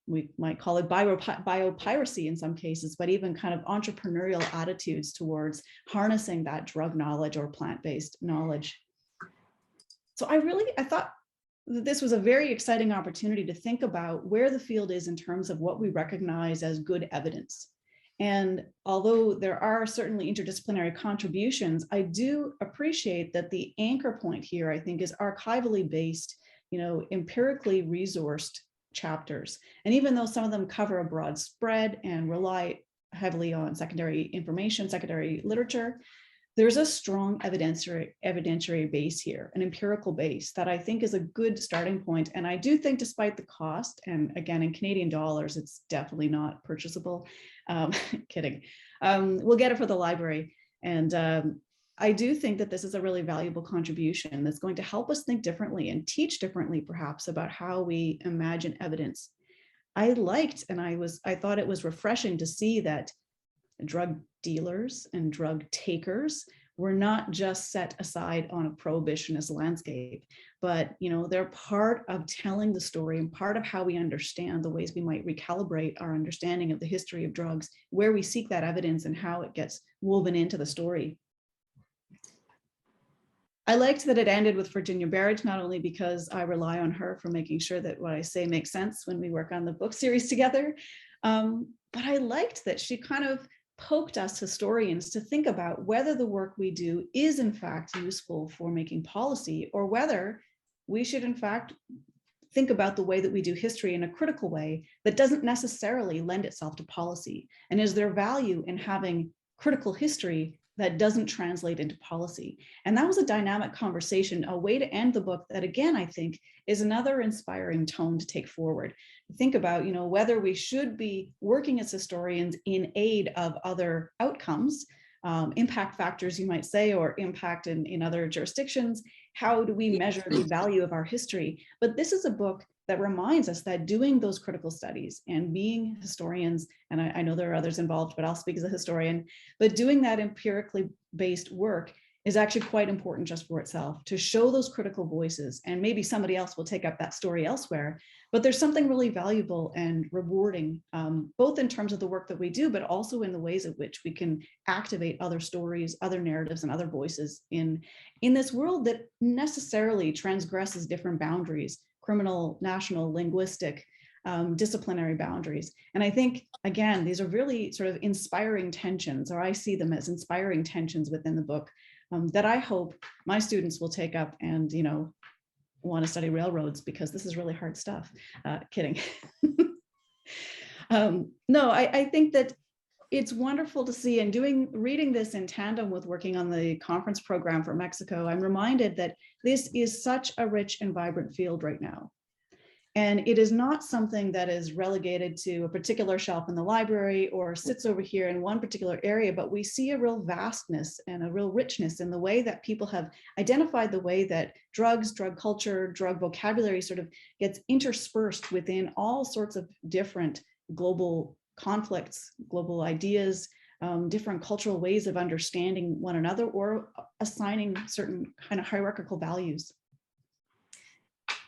we might call it biopiracy in some cases, but even kind of entrepreneurial attitudes towards harnessing that drug knowledge or plant-based knowledge. So I thought that this was a very exciting opportunity to think about where the field is in terms of what we recognize as good evidence. And although there are certainly interdisciplinary contributions, I do appreciate that the anchor point here, I think, is archivally based, empirically resourced chapters. And even though some of them cover a broad spread and rely heavily on secondary information, secondary literature, there's a strong evidentiary base here, an empirical base that I think is a good starting point. And I do think, despite the cost, and again, in Canadian dollars, it's definitely not purchasable. Kidding. We'll get it for the library. And I do think that this is a really valuable contribution that's going to help us think differently and teach differently, perhaps, about how we imagine evidence. I liked, and I thought it was refreshing to see that drug dealers and drug takers were not just set aside on a prohibitionist landscape, but they're part of telling the story and part of how we understand the ways we might recalibrate our understanding of the history of drugs, where we seek that evidence and how it gets woven into the story. I liked that it ended with Virginia Barrage, not only because I rely on her for making sure that what I say makes sense when we work on the book series together, but I liked that she kind of poked us historians to think about whether the work we do is in fact useful for making policy, or whether we should in fact think about the way that we do history in a critical way that doesn't necessarily lend itself to policy. And is there value in having critical history that doesn't translate into policy? And that was a dynamic conversation, a way to end the book that, again, I think is another inspiring tone to take forward. Think about, whether we should be working as historians in aid of other outcomes, impact factors, you might say, or impact in other jurisdictions. How do we measure the value of our history? But this is a book that reminds us that doing those critical studies and being historians, and I know there are others involved, but I'll speak as a historian, but doing that empirically based work is actually quite important just for itself, to show those critical voices. And maybe somebody else will take up that story elsewhere, but there's something really valuable and rewarding, both in terms of the work that we do, but also in the ways in which we can activate other stories, other narratives, and other voices in this world that necessarily transgresses different boundaries: criminal, national, linguistic, disciplinary boundaries. And I think, again, these are really sort of inspiring tensions, or I see them as inspiring tensions within the book, that I hope my students will take up and, want to study railroads, because this is really hard stuff. Kidding. No, I think that it's wonderful to see, and reading this in tandem with working on the conference program for Mexico, I'm reminded that this is such a rich and vibrant field right now. And it is not something that is relegated to a particular shelf in the library or sits over here in one particular area, but we see a real vastness and a real richness in the way that people have identified the way that drugs, drug culture, drug vocabulary sort of gets interspersed within all sorts of different global conflicts, global ideas, different cultural ways of understanding one another or assigning certain kind of hierarchical values.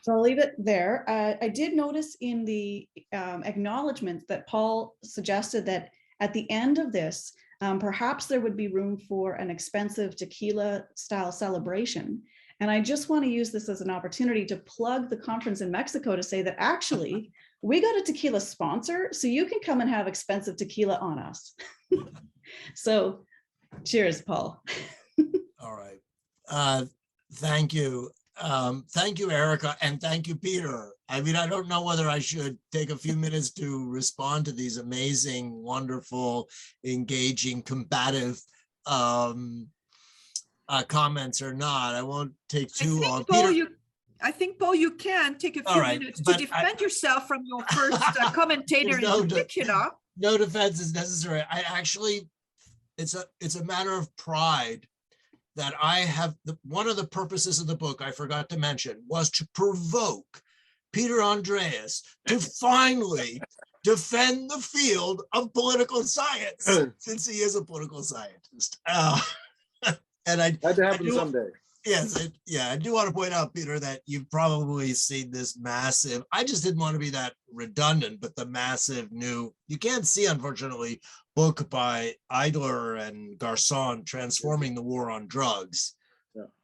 So I'll leave it there. I did notice in the acknowledgements that Paul suggested that at the end of this, perhaps there would be room for an expensive tequila style celebration. And I just want to use this as an opportunity to plug the conference in Mexico to say that actually we got a tequila sponsor, so you can come and have expensive tequila on us. So cheers, Paul. All right. Thank you. Thank you, Erica, and thank you, Peter. I mean, I don't know whether I should take a few minutes to respond to these amazing, wonderful, engaging, combative comments or not. I won't take too long. I think, Paul, you can take a few minutes to defend yourself from your first commentator in particular. No defense is necessary. I actually, it's a matter of pride that I have. One of the purposes of the book, I forgot to mention, was to provoke Peter Andreas to finally defend the field of political science, since he is a political scientist. And that happened someday. Yes, I do want to point out, Peter, that you've probably seen this massive, I just didn't want to be that redundant, but the massive new, you can't see, unfortunately, book by Idler and Garçon, Transforming the War on Drugs,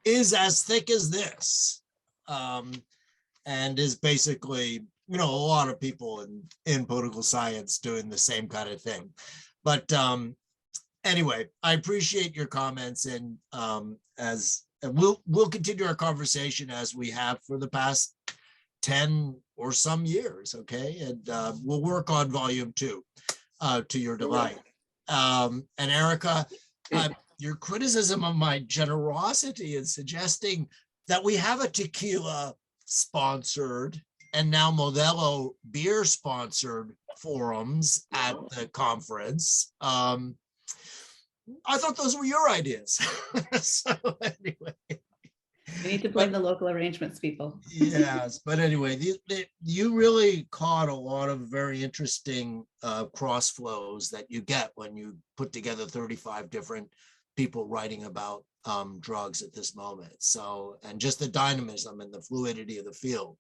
is as thick as this, and is basically, you know, a lot of people in political science doing the same kind of thing. But anyway, I appreciate your comments, and we'll continue our conversation as we have for the past 10 or some years, okay? And we'll work on volume 2 to your delight. And Erica, your criticism of my generosity in suggesting that we have a tequila sponsored and now Modelo beer sponsored forums at the conference. I thought those were your ideas. So anyway. We need to blame the local arrangements people. Yes, but anyway, you really caught a lot of very interesting cross flows that you get when you put together 35 different people writing about drugs at this moment. So, and just the dynamism and the fluidity of the field.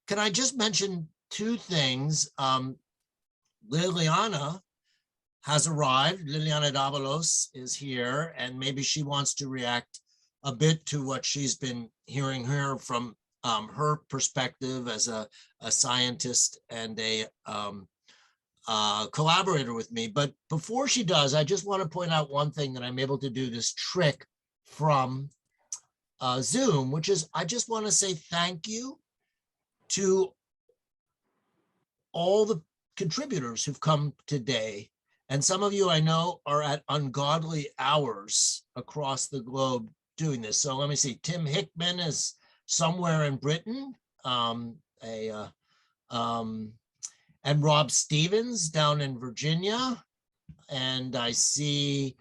Can I just mention 2 things? Liliana has arrived. Liliana Davalos is here, and maybe she wants to react a bit to what she's been hearing here from her perspective as a scientist and a collaborator with me. But before she does, I just want to point out one thing that I'm able to do this trick from Zoom, which is I just want to say thank you to all the contributors who've come today. And some of you I know are at ungodly hours across the globe doing this. So let me see, Tim Hickman is somewhere in Britain, and Rob Stevens down in Virginia. And I see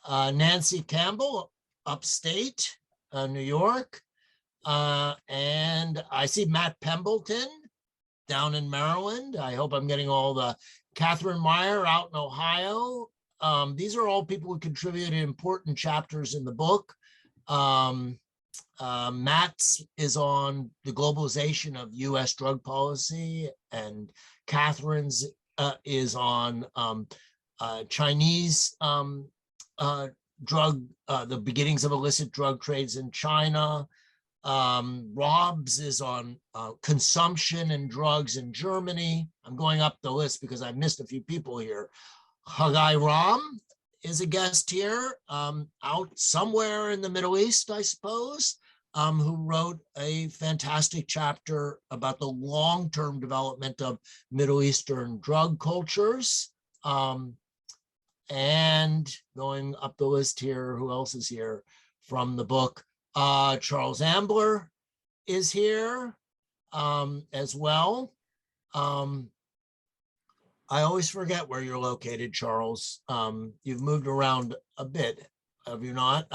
Nancy Campbell upstate, New York. And I see Matt Pembleton down in Maryland. I hope I'm getting all the, Catherine Meyer out in Ohio. These are all people who contributed important chapters in the book. Matt is on the globalization of US drug policy, and Catherine's is on Chinese drug, the beginnings of illicit drug trades in China. Rob's is on consumption and drugs in Germany. I'm going up the list because I missed a few people here. Hagai Ram is a guest here, out somewhere in the Middle East, I suppose, who wrote a fantastic chapter about the long-term development of Middle Eastern drug cultures. And going up the list here, who else is here from the book? Charles Ambler is here as well. I always forget where you're located, Charles. You've moved around a bit, have you not?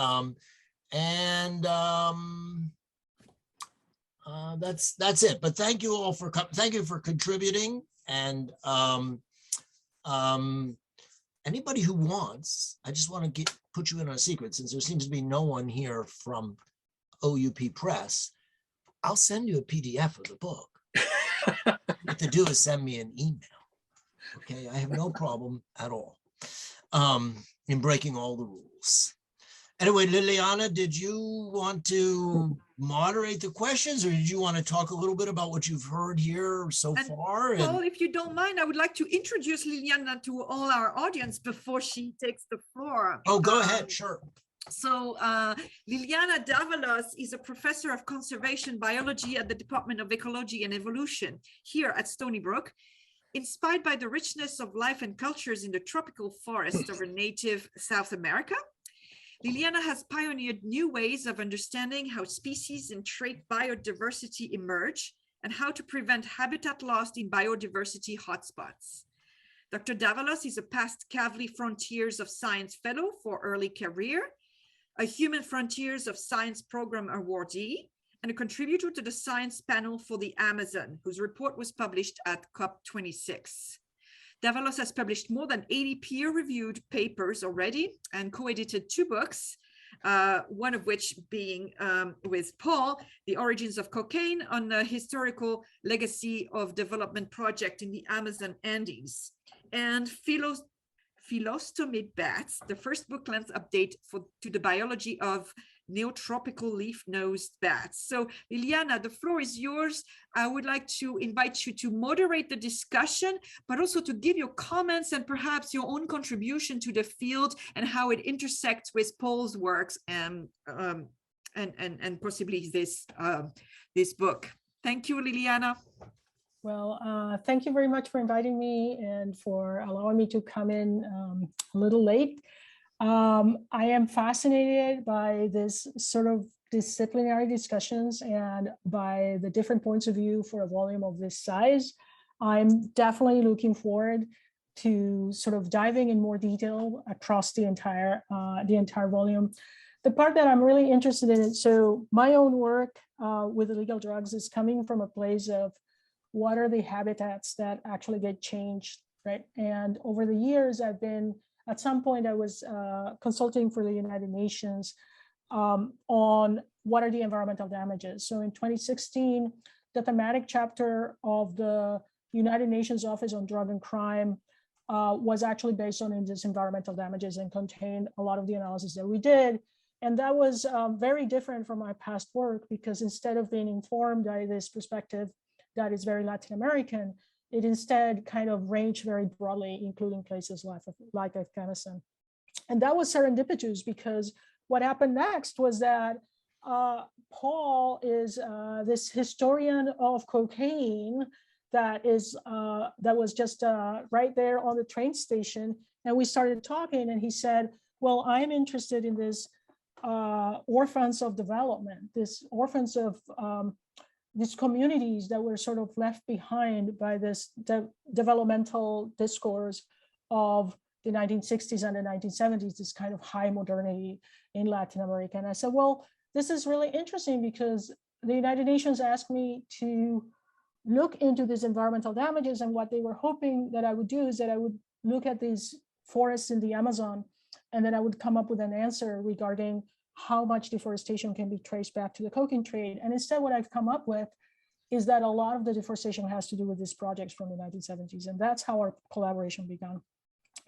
That's it. But thank you all for thank you for contributing. And anybody who wants, I just want to put you in on a secret, since there seems to be no one here from OUP Press. I'll send you a PDF of the book. What you have to do is send me an email. Okay, I have no problem at all in breaking all the rules. Anyway, Liliana, did you want to moderate the questions, or did you want to talk a little bit about what you've heard here so far? Well, if you don't mind, I would like to introduce Liliana to all our audience before she takes the floor. Oh, go ahead, sure. So Liliana Davalos is a professor of conservation biology at the Department of Ecology and Evolution here at Stony Brook. Inspired by the richness of life and cultures in the tropical forests of her native South America, Liliana has pioneered new ways of understanding how species and trait biodiversity emerge and how to prevent habitat loss in biodiversity hotspots. Dr. Davalos is a past Kavli Frontiers of Science Fellow for Early Career, a Human Frontiers of Science Program awardee, and a contributor to the Science Panel for the Amazon, whose report was published at COP26. Davalos has published more than 80 peer-reviewed papers already and co-edited 2 books, one of which being with Paul, The Origins of Cocaine, on the historical legacy of development project in the Amazon Andes, and Philostomid Bats, the first book-length update to the biology of neotropical leaf-nosed bats. So Liliana, the floor is yours. I would like to invite you to moderate the discussion, but also to give your comments and perhaps your own contribution to the field and how it intersects with Paul's works and possibly this book. Thank you, Liliana. Well, thank you very much for inviting me and for allowing me to come in a little late. I am fascinated by this sort of disciplinary discussions and by the different points of view for a volume of this size. I'm definitely looking forward to sort of diving in more detail across the entire volume. The part that I'm really interested in, so my own work with illegal drugs is coming from a place of what are the habitats that actually get changed, right? And over the years, at some point I was consulting for the United Nations on what are the environmental damages. So in 2016, the thematic chapter of the United Nations Office on Drug and Crime was actually based on these environmental damages and contained a lot of the analysis that we did. And that was very different from my past work, because instead of being informed by this perspective that is very Latin American, it instead kind of ranged very broadly, including places like Afghanistan. And that was serendipitous, because what happened next was that Paul is this historian of cocaine that was just right there on the train station. And we started talking, and he said, well, I'm interested in this orphans of development, this orphans of these communities that were sort of left behind by this developmental discourse of the 1960s and the 1970s, this kind of high modernity in Latin America. And I said, well, this is really interesting, because the United Nations asked me to look into these environmental damages, and what they were hoping that I would do is that I would look at these forests in the Amazon, and then I would come up with an answer regarding how much deforestation can be traced back to the cocaine trade. And instead, what I've come up with is that a lot of the deforestation has to do with these projects from the 1970s. And that's how our collaboration began.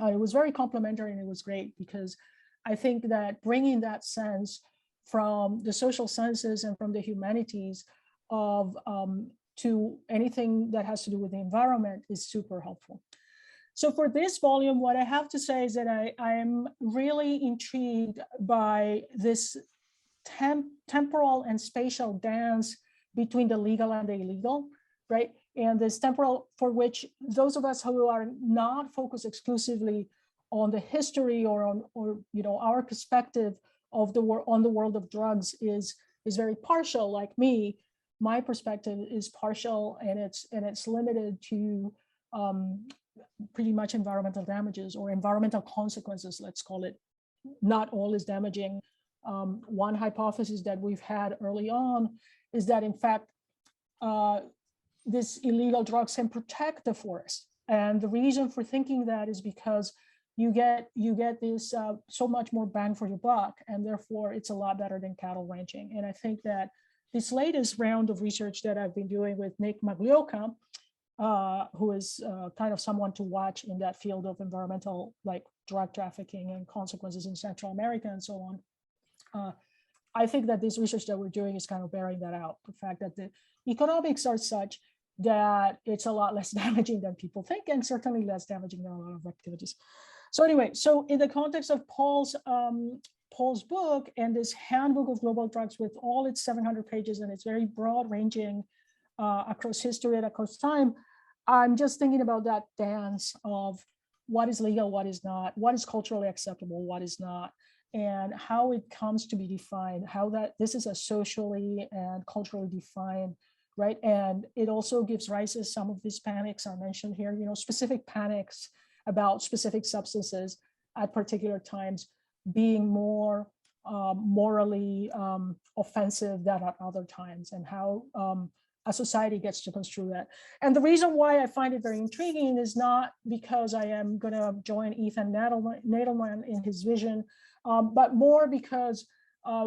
It was very complimentary, and it was great, because I think that bringing that sense from the social sciences and from the humanities of to anything that has to do with the environment is super helpful. So for this volume, what I have to say is that I am really intrigued by this temporal and spatial dance between the legal and the illegal, right? And this temporal, for which those of us who are not focused exclusively on the history or our perspective of the world of drugs is very partial. Like me, my perspective is partial, and it's limited to pretty much environmental damages or environmental consequences, let's call it. Not all is damaging. One hypothesis that we've had early on is that, in fact, this illegal drugs can protect the forest. And the reason for thinking that is because you get this so much more bang for your buck, and therefore it's a lot better than cattle ranching. And I think that this latest round of research that I've been doing with Nick Maglioka, who is kind of someone to watch in that field of environmental, like drug trafficking and consequences in Central America and so on. I think that this research that we're doing is kind of bearing that out. The fact that the economics are such that it's a lot less damaging than people think, and certainly less damaging than a lot of activities. So anyway, so in the context of Paul's book and this Handbook of Global Drugs with all its 700 pages and it's very broad ranging across history and across time, I'm just thinking about that dance of what is legal, what is not, what is culturally acceptable, what is not, and how it comes to be defined, how that this is a socially and culturally defined, right? And it also gives rise to some of these panics I mentioned here, specific panics about specific substances at particular times being more morally offensive than at other times, and how a society gets to construe that. And the reason why I find it very intriguing is not because I am going to join Ethan Nadelman in his vision, but more because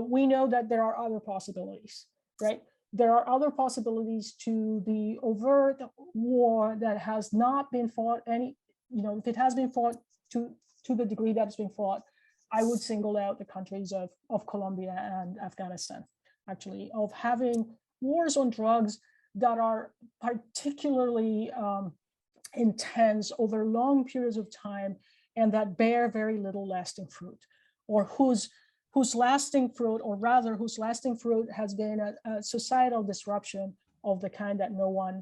we know that there are other possibilities, right? There are other possibilities to the overt war that has not been fought if it has been fought to the degree that it's been fought. I would single out the countries of Colombia and Afghanistan, actually, of having wars on drugs that are particularly intense over long periods of time and that bear very little lasting fruit, or whose lasting fruit, or rather whose lasting fruit has been a societal disruption of the kind that no one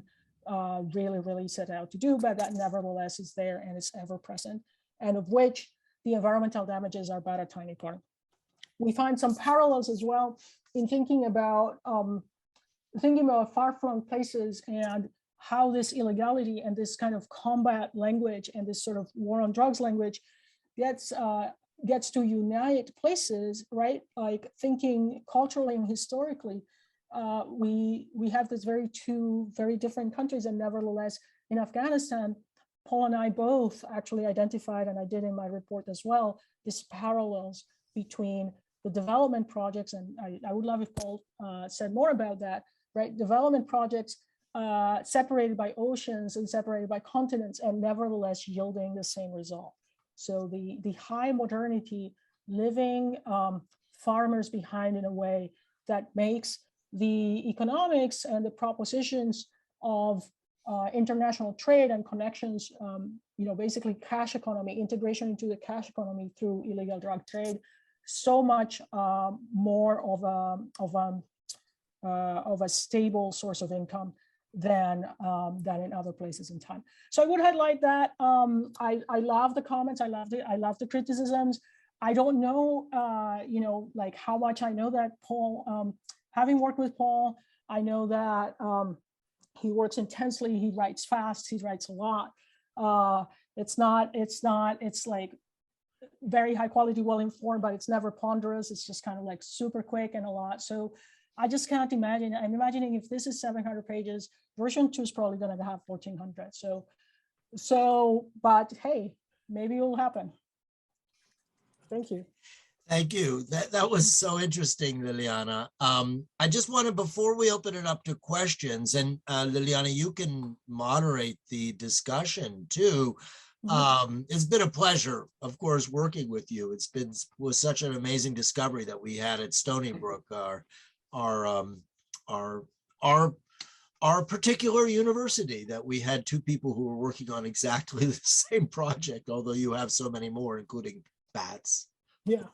really set out to do, but that nevertheless is there and is ever present, and of which the environmental damages are but a tiny part. We find some parallels as well in thinking about far-flung places and how this illegality and this kind of combat language and this sort of war on drugs language gets to unite places, right? Like thinking culturally and historically, we have this two very different countries, and nevertheless in Afghanistan, Paul and I both actually identified, and I did in my report as well, these parallels between the development projects, and I would love if Paul said more about that, right? Development projects separated by oceans and separated by continents, and nevertheless yielding the same result. So the high modernity living farmers behind in a way that makes the economics and the propositions of international trade and connections, basically cash economy, integration into the cash economy through illegal drug trade, so much more of a stable source of income than in other places in time. So I would highlight that. I love the comments. I love the criticisms. I don't know, like how much I know that Paul, having worked with Paul, I know that he works intensely. He writes fast. He writes a lot. It's like very high quality, well informed, but it's never ponderous. It's just kind of like super quick and a lot. So I just can't imagine. I'm imagining if this is 700 pages, version 2 is probably going to have 1400. But hey, maybe it will happen. Thank you. Thank you. That was so interesting, Liliana. I just wanted, before we open it up to questions, and Liliana, you can moderate the discussion too. It's been a pleasure, of course, working with you. Was such an amazing discovery that we had at Stony Brook, our particular university, that we had two people who were working on exactly the same project, although you have so many more, including bats. Yeah.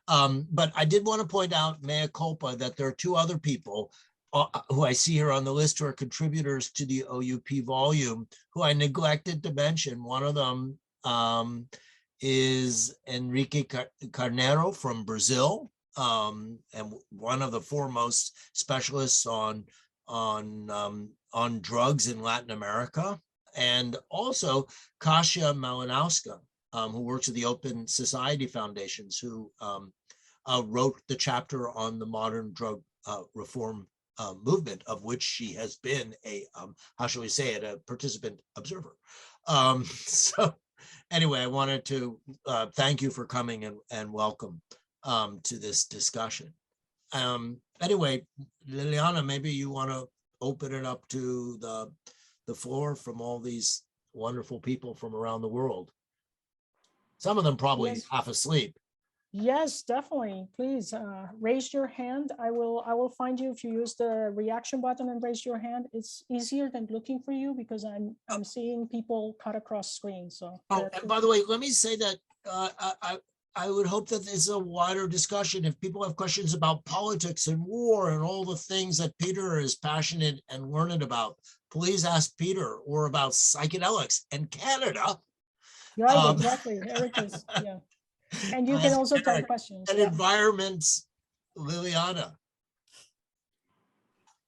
But I did want to point out, mea culpa, that there are two other people who I see here on the list who are contributors to the OUP volume, who I neglected to mention. One of them is Enrique Carneiro from Brazil, and one of the foremost specialists on drugs in Latin America, and also Kasia Malinowska, who works at the Open Society Foundations, who wrote the chapter on the modern drug reform movement, of which she has been a, how shall we say it, a participant observer. So anyway, I wanted to thank you for coming and welcome to this discussion. Anyway, Liliana, maybe you want to open it up to the floor from all these wonderful people from around the world. Some of them probably Yes. half asleep. Yes, definitely. Please raise your hand. I will find you if you use the reaction button and raise your hand. It's easier than looking for you because I'm seeing people cut across screen. So. Oh, and by the way, let me say that I would hope that there's a wider discussion. If people have questions about politics and war and all the things that Peter is passionate and learned about, please ask Peter, or about psychedelics and Canada. Right, exactly. Eric is, yeah. And you can also type questions. And yeah. environments, Liliana.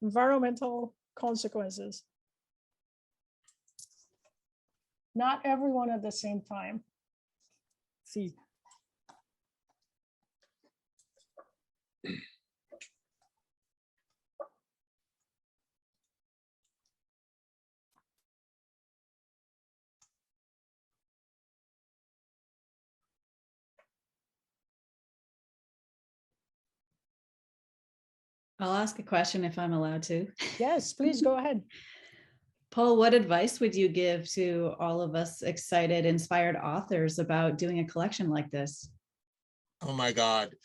Environmental consequences. Not everyone at the same time. See. I'll ask a question if I'm allowed to. Yes, please go ahead. Paul, what advice would you give to all of us excited, inspired authors about doing a collection like this? Oh my God.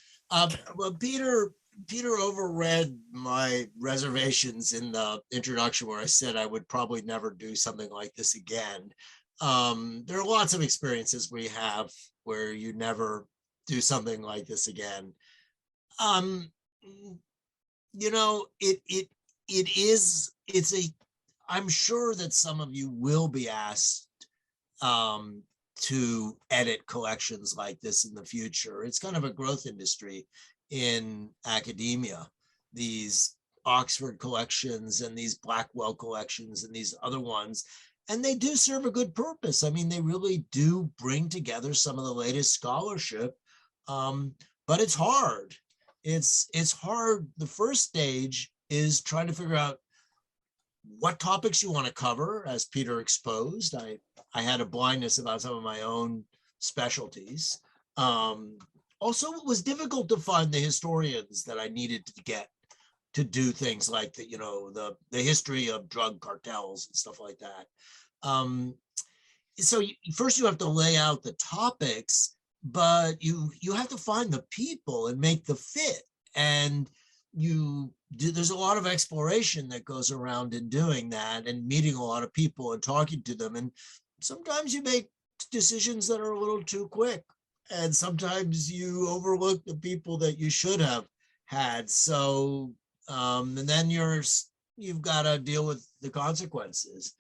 Well, Peter overread my reservations in the introduction where I said I would probably never do something like this again. There are lots of experiences we have where you never do something like this again. You know, I'm sure that some of you will be asked to edit collections like this in the future. It's kind of a growth industry in academia. These Oxford collections and these Blackwell collections and these other ones, and they do serve a good purpose. I mean, they really do bring together some of the latest scholarship, but it's hard. It's hard. The first stage is trying to figure out what topics you want to cover, as Peter exposed. I had a blindness about some of my own specialties. Also, it was difficult to find the historians that I needed to get to do things like the history of drug cartels and stuff like that. So first you have to lay out the topics, but you have to find the people and make the fit. And there's a lot of exploration that goes around in doing that, and meeting a lot of people and talking to them. And sometimes you make decisions that are a little too quick, and sometimes you overlook the people that you should have had. So, and then you've got to deal with the consequences.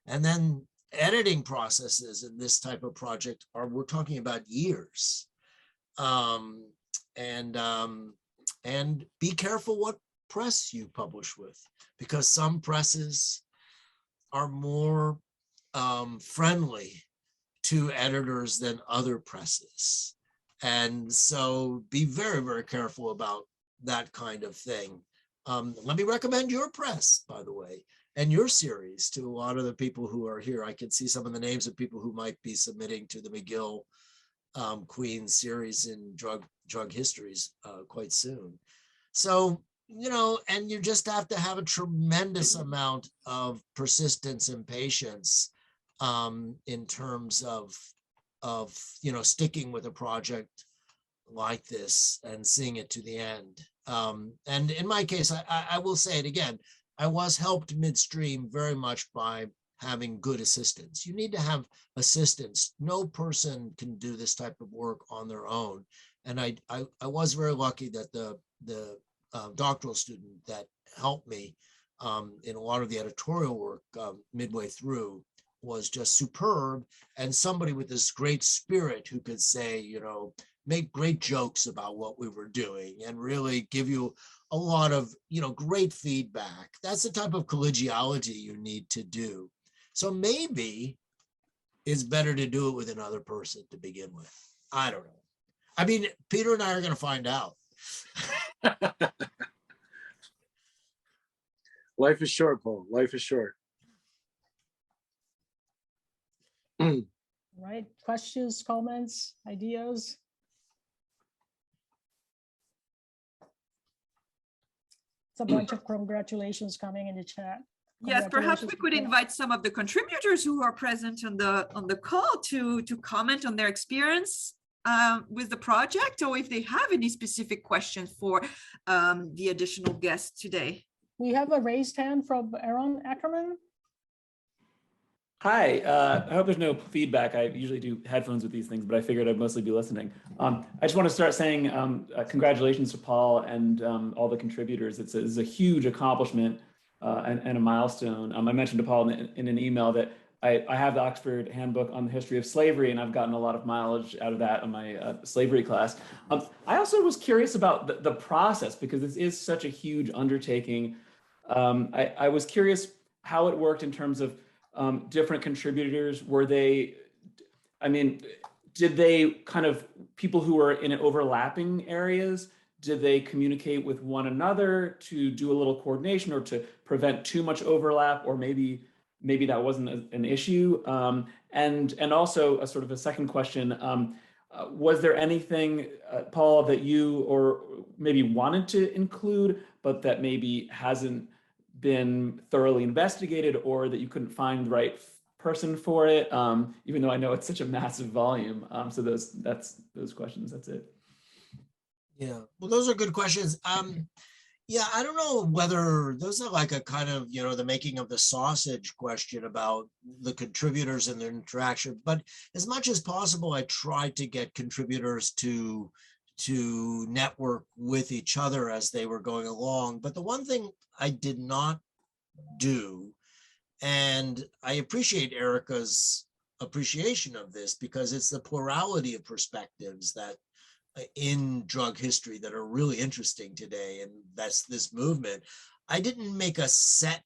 And then editing processes in this type of project we're talking about years. And be careful what press you publish with, because some presses are more friendly to editors than other presses. And so be very, very careful about that kind of thing. Let me recommend your press, by the way, and your series to a lot of the people who are here. I can see some of the names of people who might be submitting to the McGill Queen series in drug histories quite soon. So, and you just have to have a tremendous amount of persistence and patience in terms of sticking with a project like this and seeing it to the end. And in my case, I will say it again, I was helped midstream very much by having good assistants. You need to have assistants. No person can do this type of work on their own. And I was very lucky that the doctoral student that helped me in a lot of the editorial work midway through was just superb, and somebody with this great spirit who could say, make great jokes about what we were doing and really give you a lot of, great feedback. That's the type of collegiality you need to do. So maybe it's better to do it with another person to begin with. I don't know. I mean, Peter and I are going to find out. Life is short, Paul. Life is short. Right. Questions, comments, ideas? It's a bunch of congratulations coming in the chat. Yes, perhaps we could invite some of the contributors who are present on the call to comment on their experience with the project, or if they have any specific questions for the additional guests today. We have a raised hand from Aaron Ackerman. Hi, I hope there's no feedback. I usually do headphones with these things, but I figured I'd mostly be listening. I just want to start saying congratulations to Paul and all the contributors. It's a huge accomplishment and a milestone. I mentioned to Paul in an email that I have the Oxford Handbook on the History of Slavery, and I've gotten a lot of mileage out of that in my slavery class. I also was curious about the process, because this is such a huge undertaking. I was curious how it worked in terms of different contributors. Were they, did they kind of, people who were in overlapping areas, did they communicate with one another to do a little coordination or to prevent too much overlap, or maybe that wasn't an issue? And also a sort of a second question, was there anything, Paul, that you or maybe wanted to include, but that maybe hasn't been thoroughly investigated, or that you couldn't find the right person for it, even though I know it's such a massive volume? So those questions, that's it. Yeah, well, those are good questions. Yeah, I don't know whether those are like a kind of, the making of the sausage question about the contributors and their interaction. But as much as possible, I tried to get contributors to network with each other as they were going along. But the one thing I did not do, and I appreciate Erica's appreciation of this, because it's the plurality of perspectives that in drug history that are really interesting today, and that's this movement. I didn't make a set,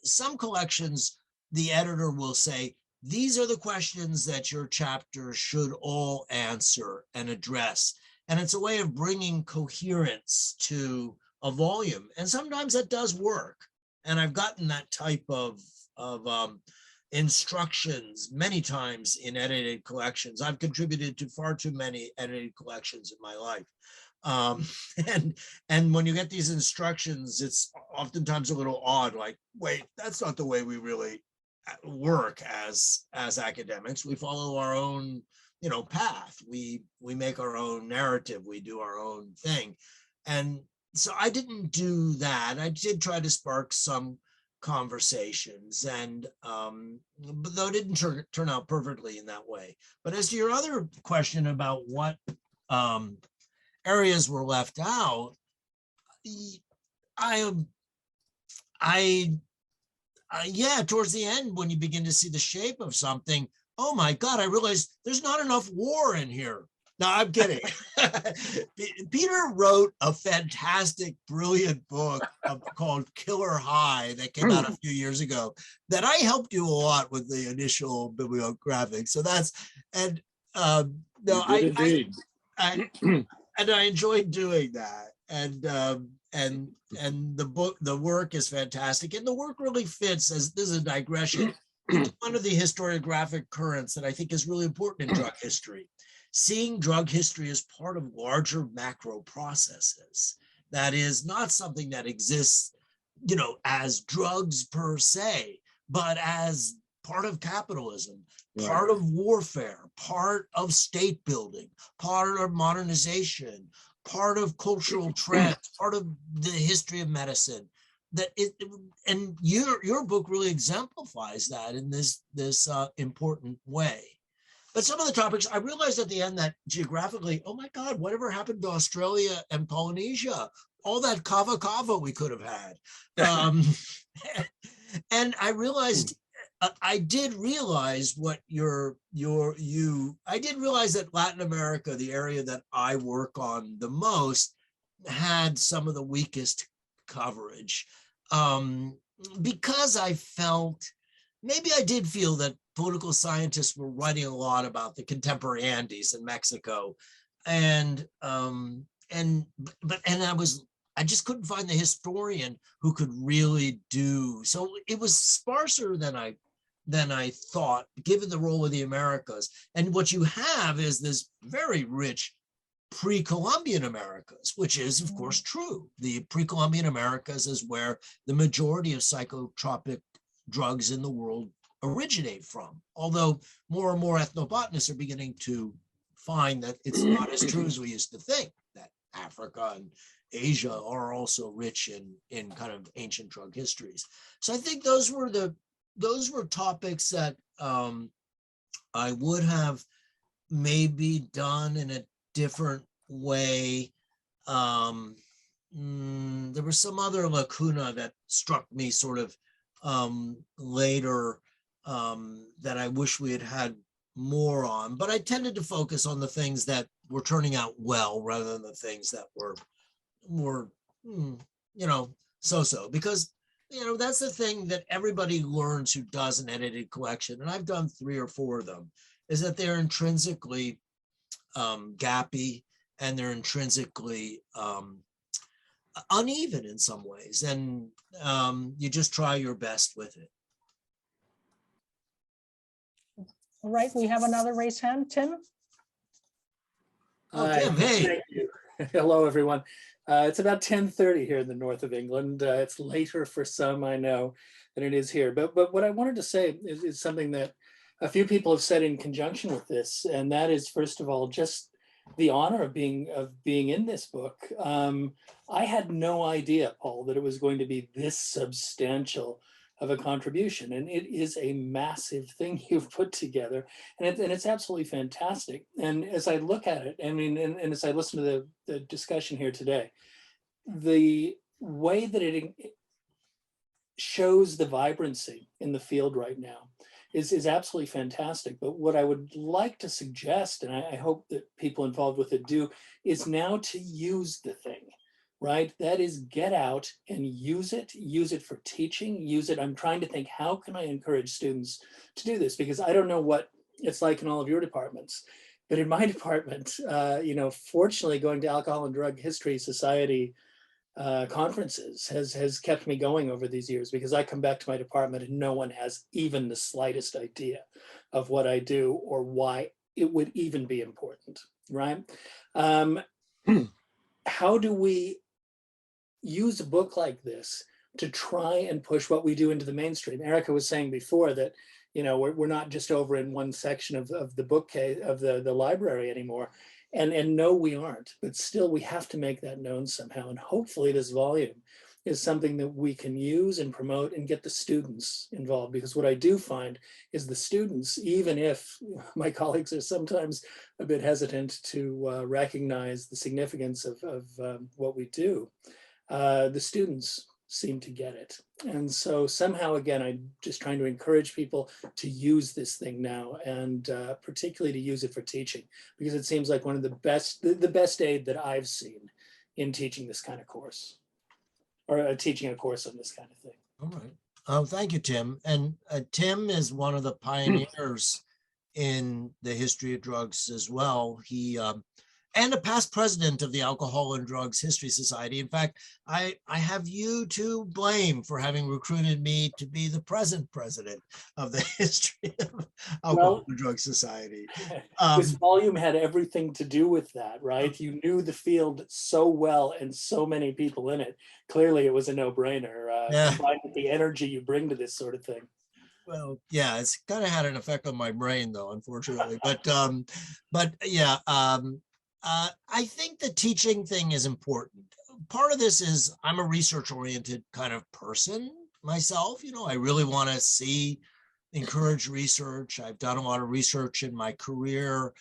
some collections, the editor will say, these are the questions that your chapter should all answer and address. And it's a way of bringing coherence to a volume. And sometimes that does work. And I've gotten that type of instructions many times in edited collections. I've contributed to far too many edited collections in my life. And when you get these instructions, it's oftentimes a little odd, like, wait, that's not the way we really work as academics. We follow our own, path. We make our own narrative. We do our own thing. And so I didn't do that. I did try to spark some conversations, and but though it didn't turn out perfectly in that way. But as to your other question about what areas were left out, yeah, towards the end, when you begin to see the shape of something, oh my God, I realized there's not enough war in here. No, I'm kidding. Peter wrote a fantastic, brilliant book called Killer High that came out a few years ago that I helped you a lot with the initial bibliographic. So that's, and no, I enjoyed doing that. And the work is fantastic. And the work really fits, as this is a digression, into one of the historiographic currents that I think is really important in drug history. Seeing drug history as part of larger macro processes. That is not something that exists, as drugs per se, but as part of capitalism, part of warfare, part of state building, part of modernization, part of cultural trends, part of the history of medicine. And your book really exemplifies that in this important way. But some of the topics, I realized at the end that geographically, oh my God, whatever happened to Australia and Polynesia? All that kava we could have had. And I realized I did realize I did realize that Latin America, the area that I work on the most, had some of the weakest coverage, because I felt, maybe I did feel that political scientists were writing a lot about the contemporary Andes in Mexico, and I just couldn't find the historian who could really do so. It was sparser than I thought, given the role of the Americas. And what you have is this very rich pre-Columbian Americas, which is of course true. The pre-Columbian Americas is where the majority of psychotropic drugs in the world originate from. Although more and more ethnobotanists are beginning to find that it's not as true as we used to think, that Africa and Asia are also rich in kind of ancient drug histories. So I think those were topics that I would have maybe done in a different way. There was some other lacuna that struck me sort of later that I wish we had more on, but I tended to focus on the things that were turning out well rather than the things that were more, so-so, because that's the thing that everybody learns who does an edited collection, and I've done 3 or 4 of them, is that they're intrinsically gappy, and they're intrinsically uneven in some ways, and you just try your best with it. All right, we have another raised hand, Tim. Oh, Tim, hey. Thank you. Hello, everyone. It's about 10:30 here in the north of England. It's later for some, I know, than it is here. But what I wanted to say is something that a few people have said in conjunction with this, and that is, first of all, just the honor of being in this book. I had no idea, Paul, that it was going to be this substantial of a contribution, and it is a massive thing you've put together, and it's absolutely fantastic. And as I look at it, and as I listen to the discussion here today, the way that it shows the vibrancy in the field right now is absolutely fantastic. But what I would like to suggest, and I hope that people involved with it do, is now to use the thing. Right? That is, get out and use it for teaching, use it. I'm trying to think, how can I encourage students to do this? Because I don't know what it's like in all of your departments, but in my department, fortunately going to Alcohol and Drug History Society conferences has kept me going over these years, because I come back to my department and no one has even the slightest idea of what I do or why it would even be important, right? How do we use a book like this to try and push what we do into the mainstream? Erica was saying before that, we're not just over in one section of the bookcase of the library anymore. And no, we aren't, but still we have to make that known somehow. And hopefully this volume is something that we can use and promote and get the students involved. Because what I do find is the students, even if my colleagues are sometimes a bit hesitant to recognize the significance of what we do, the students seem to get it. And so somehow, again, I'm just trying to encourage people to use this thing now, and particularly to use it for teaching, because it seems like one of the best aid that I've seen in teaching this kind of course, or teaching a course on this kind of thing. All right. Thank you, Tim. And Tim is one of the pioneers in the history of drugs as well. He and a past president of the Alcohol and Drugs History Society. In fact, I have you to blame for having recruited me to be the present president of the History of Alcohol and Drugs Society. This volume had everything to do with that, right? You knew the field so well and so many people in it. Clearly, it was a no-brainer, combined with the energy you bring to this sort of thing. Well, yeah, it's kind of had an effect on my brain, though, unfortunately. But yeah. I think the teaching thing is important. Part of this is I'm a research-oriented kind of person myself. I really want to encourage research. I've done a lot of research in my career.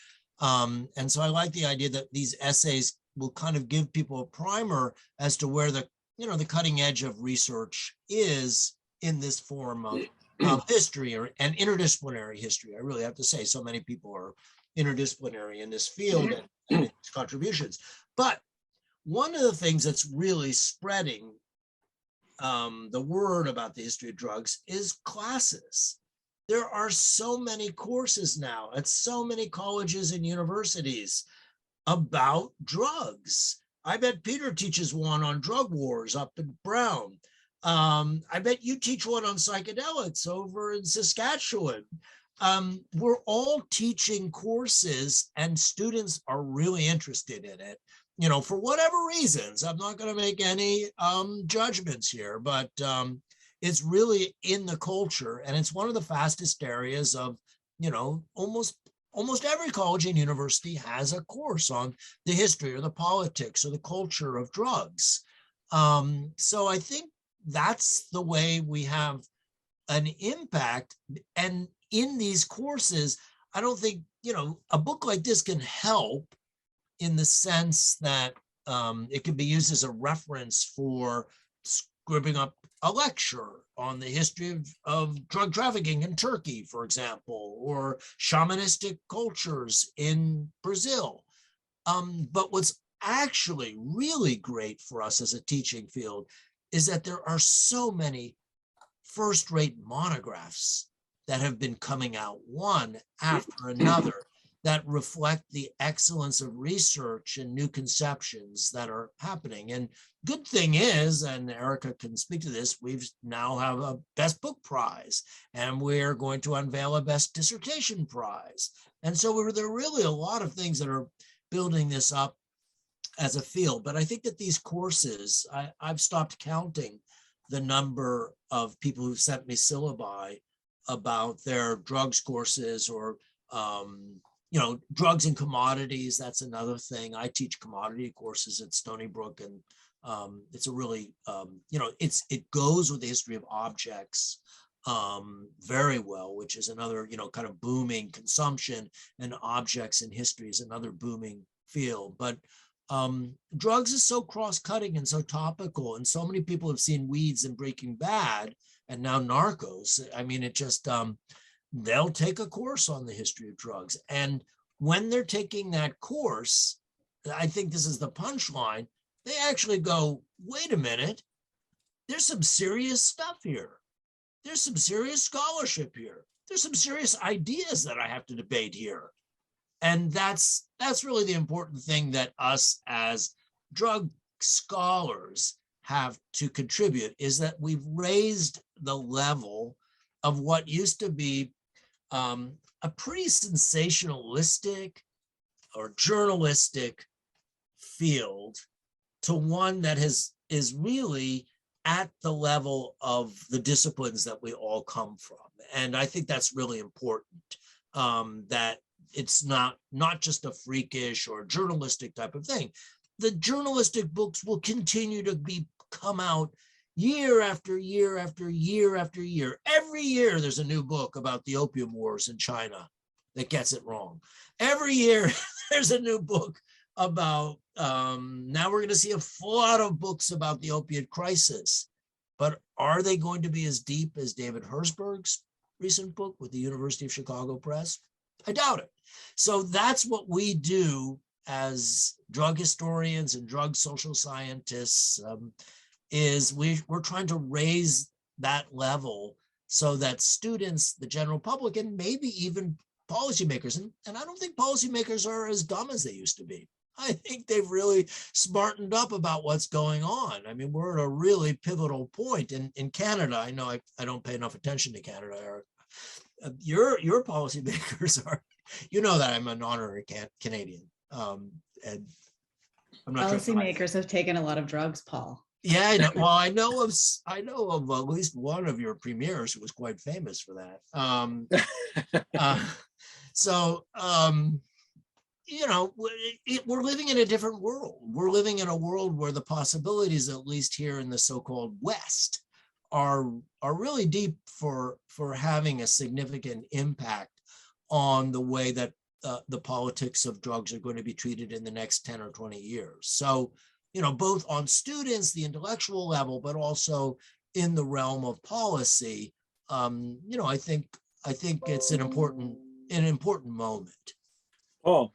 And so I like the idea that these essays will kind of give people a primer as to where the cutting edge of research is in this form history and interdisciplinary history. I really have to say, so many people are interdisciplinary in this field and its contributions. But one of the things that's really spreading the word about the history of drugs is classes. There are so many courses now at so many colleges and universities about drugs. I bet Peter teaches one on drug wars up in Brown. I bet you teach one on psychedelics over in Saskatchewan. We're all teaching courses and students are really interested in it, you know, for whatever reasons. I'm not going to make any judgments here, but it's really in the culture, and it's one of the fastest areas of, you know, almost every college and university has a course on the history or the politics or the culture of drugs. So I think that's the way we have an impact. And in these courses, I don't think, you know, a book like this can help in the sense that it can be used as a reference for scribbling up a lecture on the history of drug trafficking in Turkey, for example, or shamanistic cultures in Brazil. But what's actually really great for us as a teaching field is that there are so many first-rate monographs that have been coming out one after another that reflect the excellence of research and new conceptions that are happening. And good thing is, and Erica can speak to this, we've now have a Best Book Prize, and we're going to unveil a Best Dissertation Prize. And so there are really a lot of things that are building this up as a field. But I think that these courses, I've stopped counting the number of people who've sent me syllabi about their drugs courses or you know, drugs and commodities. That's another thing. I teach commodity courses at Stony Brook, and it's a really, you know, it goes with the history of objects very well, which is another, you know, kind of booming consumption, and objects in history is another booming field. But drugs is so cross-cutting and so topical, and so many people have seen Weeds and Breaking Bad, and now Narcos. I mean, it just, they'll take a course on the history of drugs. And when they're taking that course, I think this is the punchline, they actually go, wait a minute, there's some serious stuff here. There's some serious scholarship here. There's some serious ideas that I have to debate here. And that's really the important thing that us as drug scholars have to contribute, is that we've raised the level of what used to be a pretty sensationalistic or journalistic field to one that is really at the level of the disciplines that we all come from. And I think that's really important, that it's not just a freakish or journalistic type of thing. The journalistic books will continue to come out year after year after year after year. Every year there's a new book about the opium wars in China that gets it wrong. Every year there's a new book about, now we're going to see a flood of books about the opiate crisis. But are they going to be as deep as David Herzberg's recent book with the University of Chicago Press? I doubt it. So that's what we do as drug historians and drug social scientists, is we're trying to raise that level so that students, the general public, and maybe even policymakers, and I don't think policymakers are as dumb as they used to be. I think they've really smartened up about what's going on. I mean, we're at a really pivotal point in Canada. I know I don't pay enough attention to Canada, Eric. Your policymakers are, you know that I'm an honorary Canadian. And I'm not policymakers have taken a lot of drugs, Paul. Yeah, I know. Well, I know of at least one of your premiers who was quite famous for that. You know, we're living in a different world. We're living in a world where the possibilities, at least here in the so-called West, are really deep for having a significant impact on the way that the politics of drugs are going to be treated in the next 10 or 20 years. So, you know, both on students, the intellectual level, but also in the realm of policy, you know, I think it's an important moment. Paul,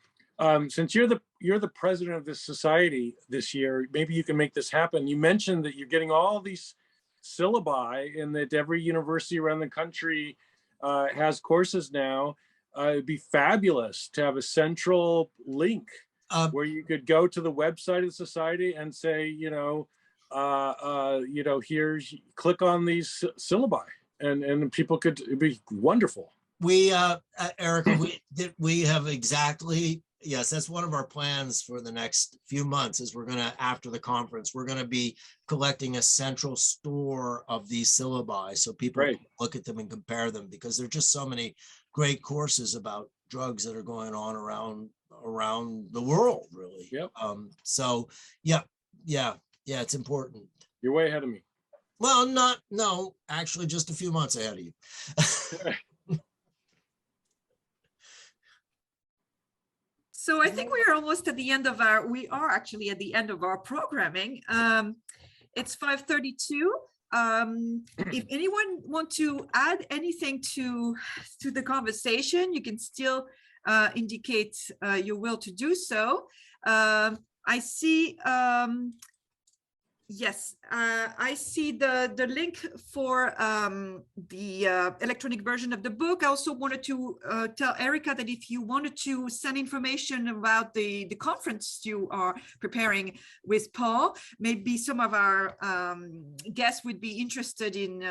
since you're the president of this society this year, maybe you can make this happen. You mentioned that you're getting all these syllabi and that every university around the country has courses now. It'd be fabulous to have a central link where you could go to the website of the society and say, here's, click on these syllabi, and people could, it'd be wonderful. We, Erica, we have exactly, yes, that's one of our plans for the next few months is we're going to, after the conference, we're going to be collecting a central store of these syllabi so people can look at them and compare them, because there are just so many great courses about drugs that are going on around the world, really. Yep. So yeah, it's important. You're way ahead of me. Well, no, actually just a few months ahead of you. So I think we are almost at the end of we are actually at the end of our programming. It's 5:32. If anyone want to add anything to the conversation, you can still indicate your will to do so. I see, yes, I see the link for the electronic version of the book. I also wanted to tell Erica that if you wanted to send information about the conference you are preparing with Paul, maybe some of our guests would be interested in,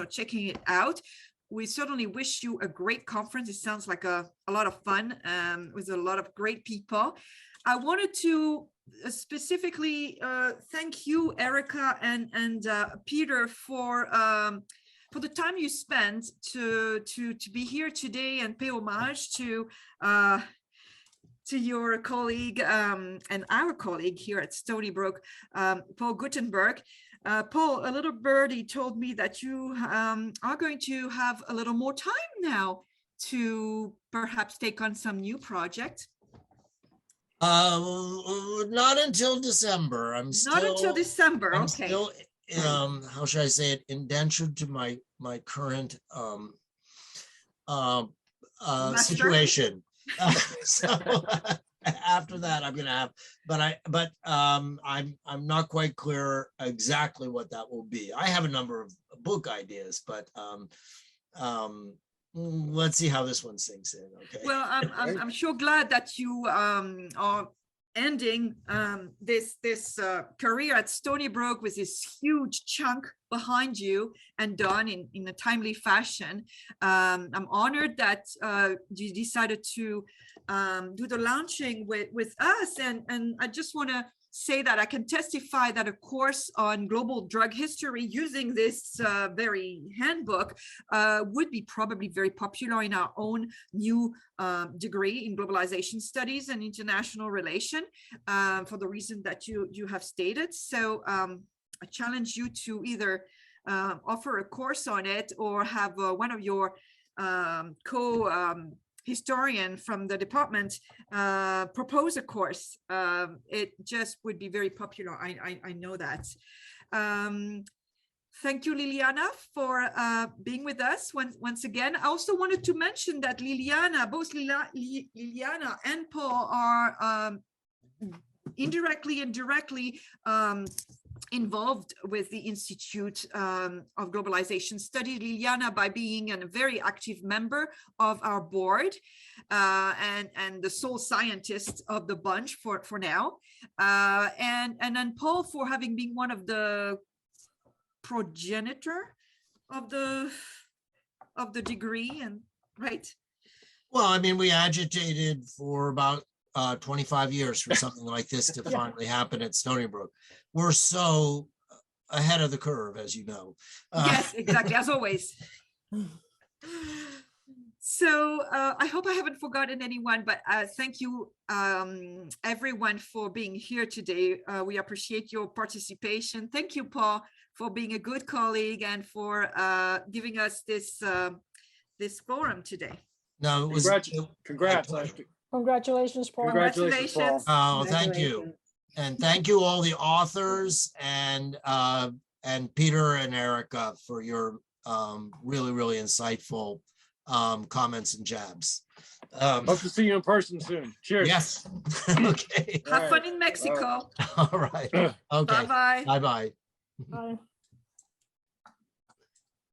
checking it out. We certainly wish you a great conference. It sounds like a lot of fun with a lot of great people. I wanted to specifically thank you, Erica and Peter, for the time you spent to be here today and pay homage to your colleague and our colleague here at Stony Brook, Paul Gootenberg. Paul, a little birdie told me that you are going to have a little more time now to perhaps take on some new project. Not until December. Not until December. I'm okay. Still, how should I say it? Indentured to my current situation. So after that, I'm gonna have, but I'm not quite clear exactly what that will be. I have a number of book ideas, but let's see how this one sinks in. Okay. Well, I'm sure glad that you are ending this career at Stony Brook with this huge chunk behind you and done in a timely fashion. I'm honored that you decided to do the launching with us, and I just want to say that I can testify that a course on global drug history using this very handbook would be probably very popular in our own new degree in globalization studies and international relation for the reason that you have stated. So I challenge you to either offer a course on it or have one of your historian from the department propose a course. It just would be very popular. I know that. Thank you, Liliana, for being with us once again. I also wanted to mention that both Liliana and Paul are indirectly and directly involved with the Institute of Globalization Studies. Liliana by being a very active member of our board and the sole scientist of the bunch for now. And then Paul for having been one of the progenitor of the degree, and right. Well, I mean, we agitated for about 25 years for something like this to finally happen at Stony Brook. We're so ahead of the curve, as you know. Yes, exactly, as always. So I hope I haven't forgotten anyone, but thank you everyone for being here today. We appreciate your participation. Thank you, Paul, for being a good colleague and for giving us this forum today. No, it was congrats. Congratulations, Paul. Congratulations. Oh, thank you. And thank you all the authors and Peter and Erica for your really, really insightful comments and jabs. Hope to see you in person soon. Cheers. Yes. Okay. Have fun in Mexico. All right. Okay. Bye-bye. Bye-bye. Bye.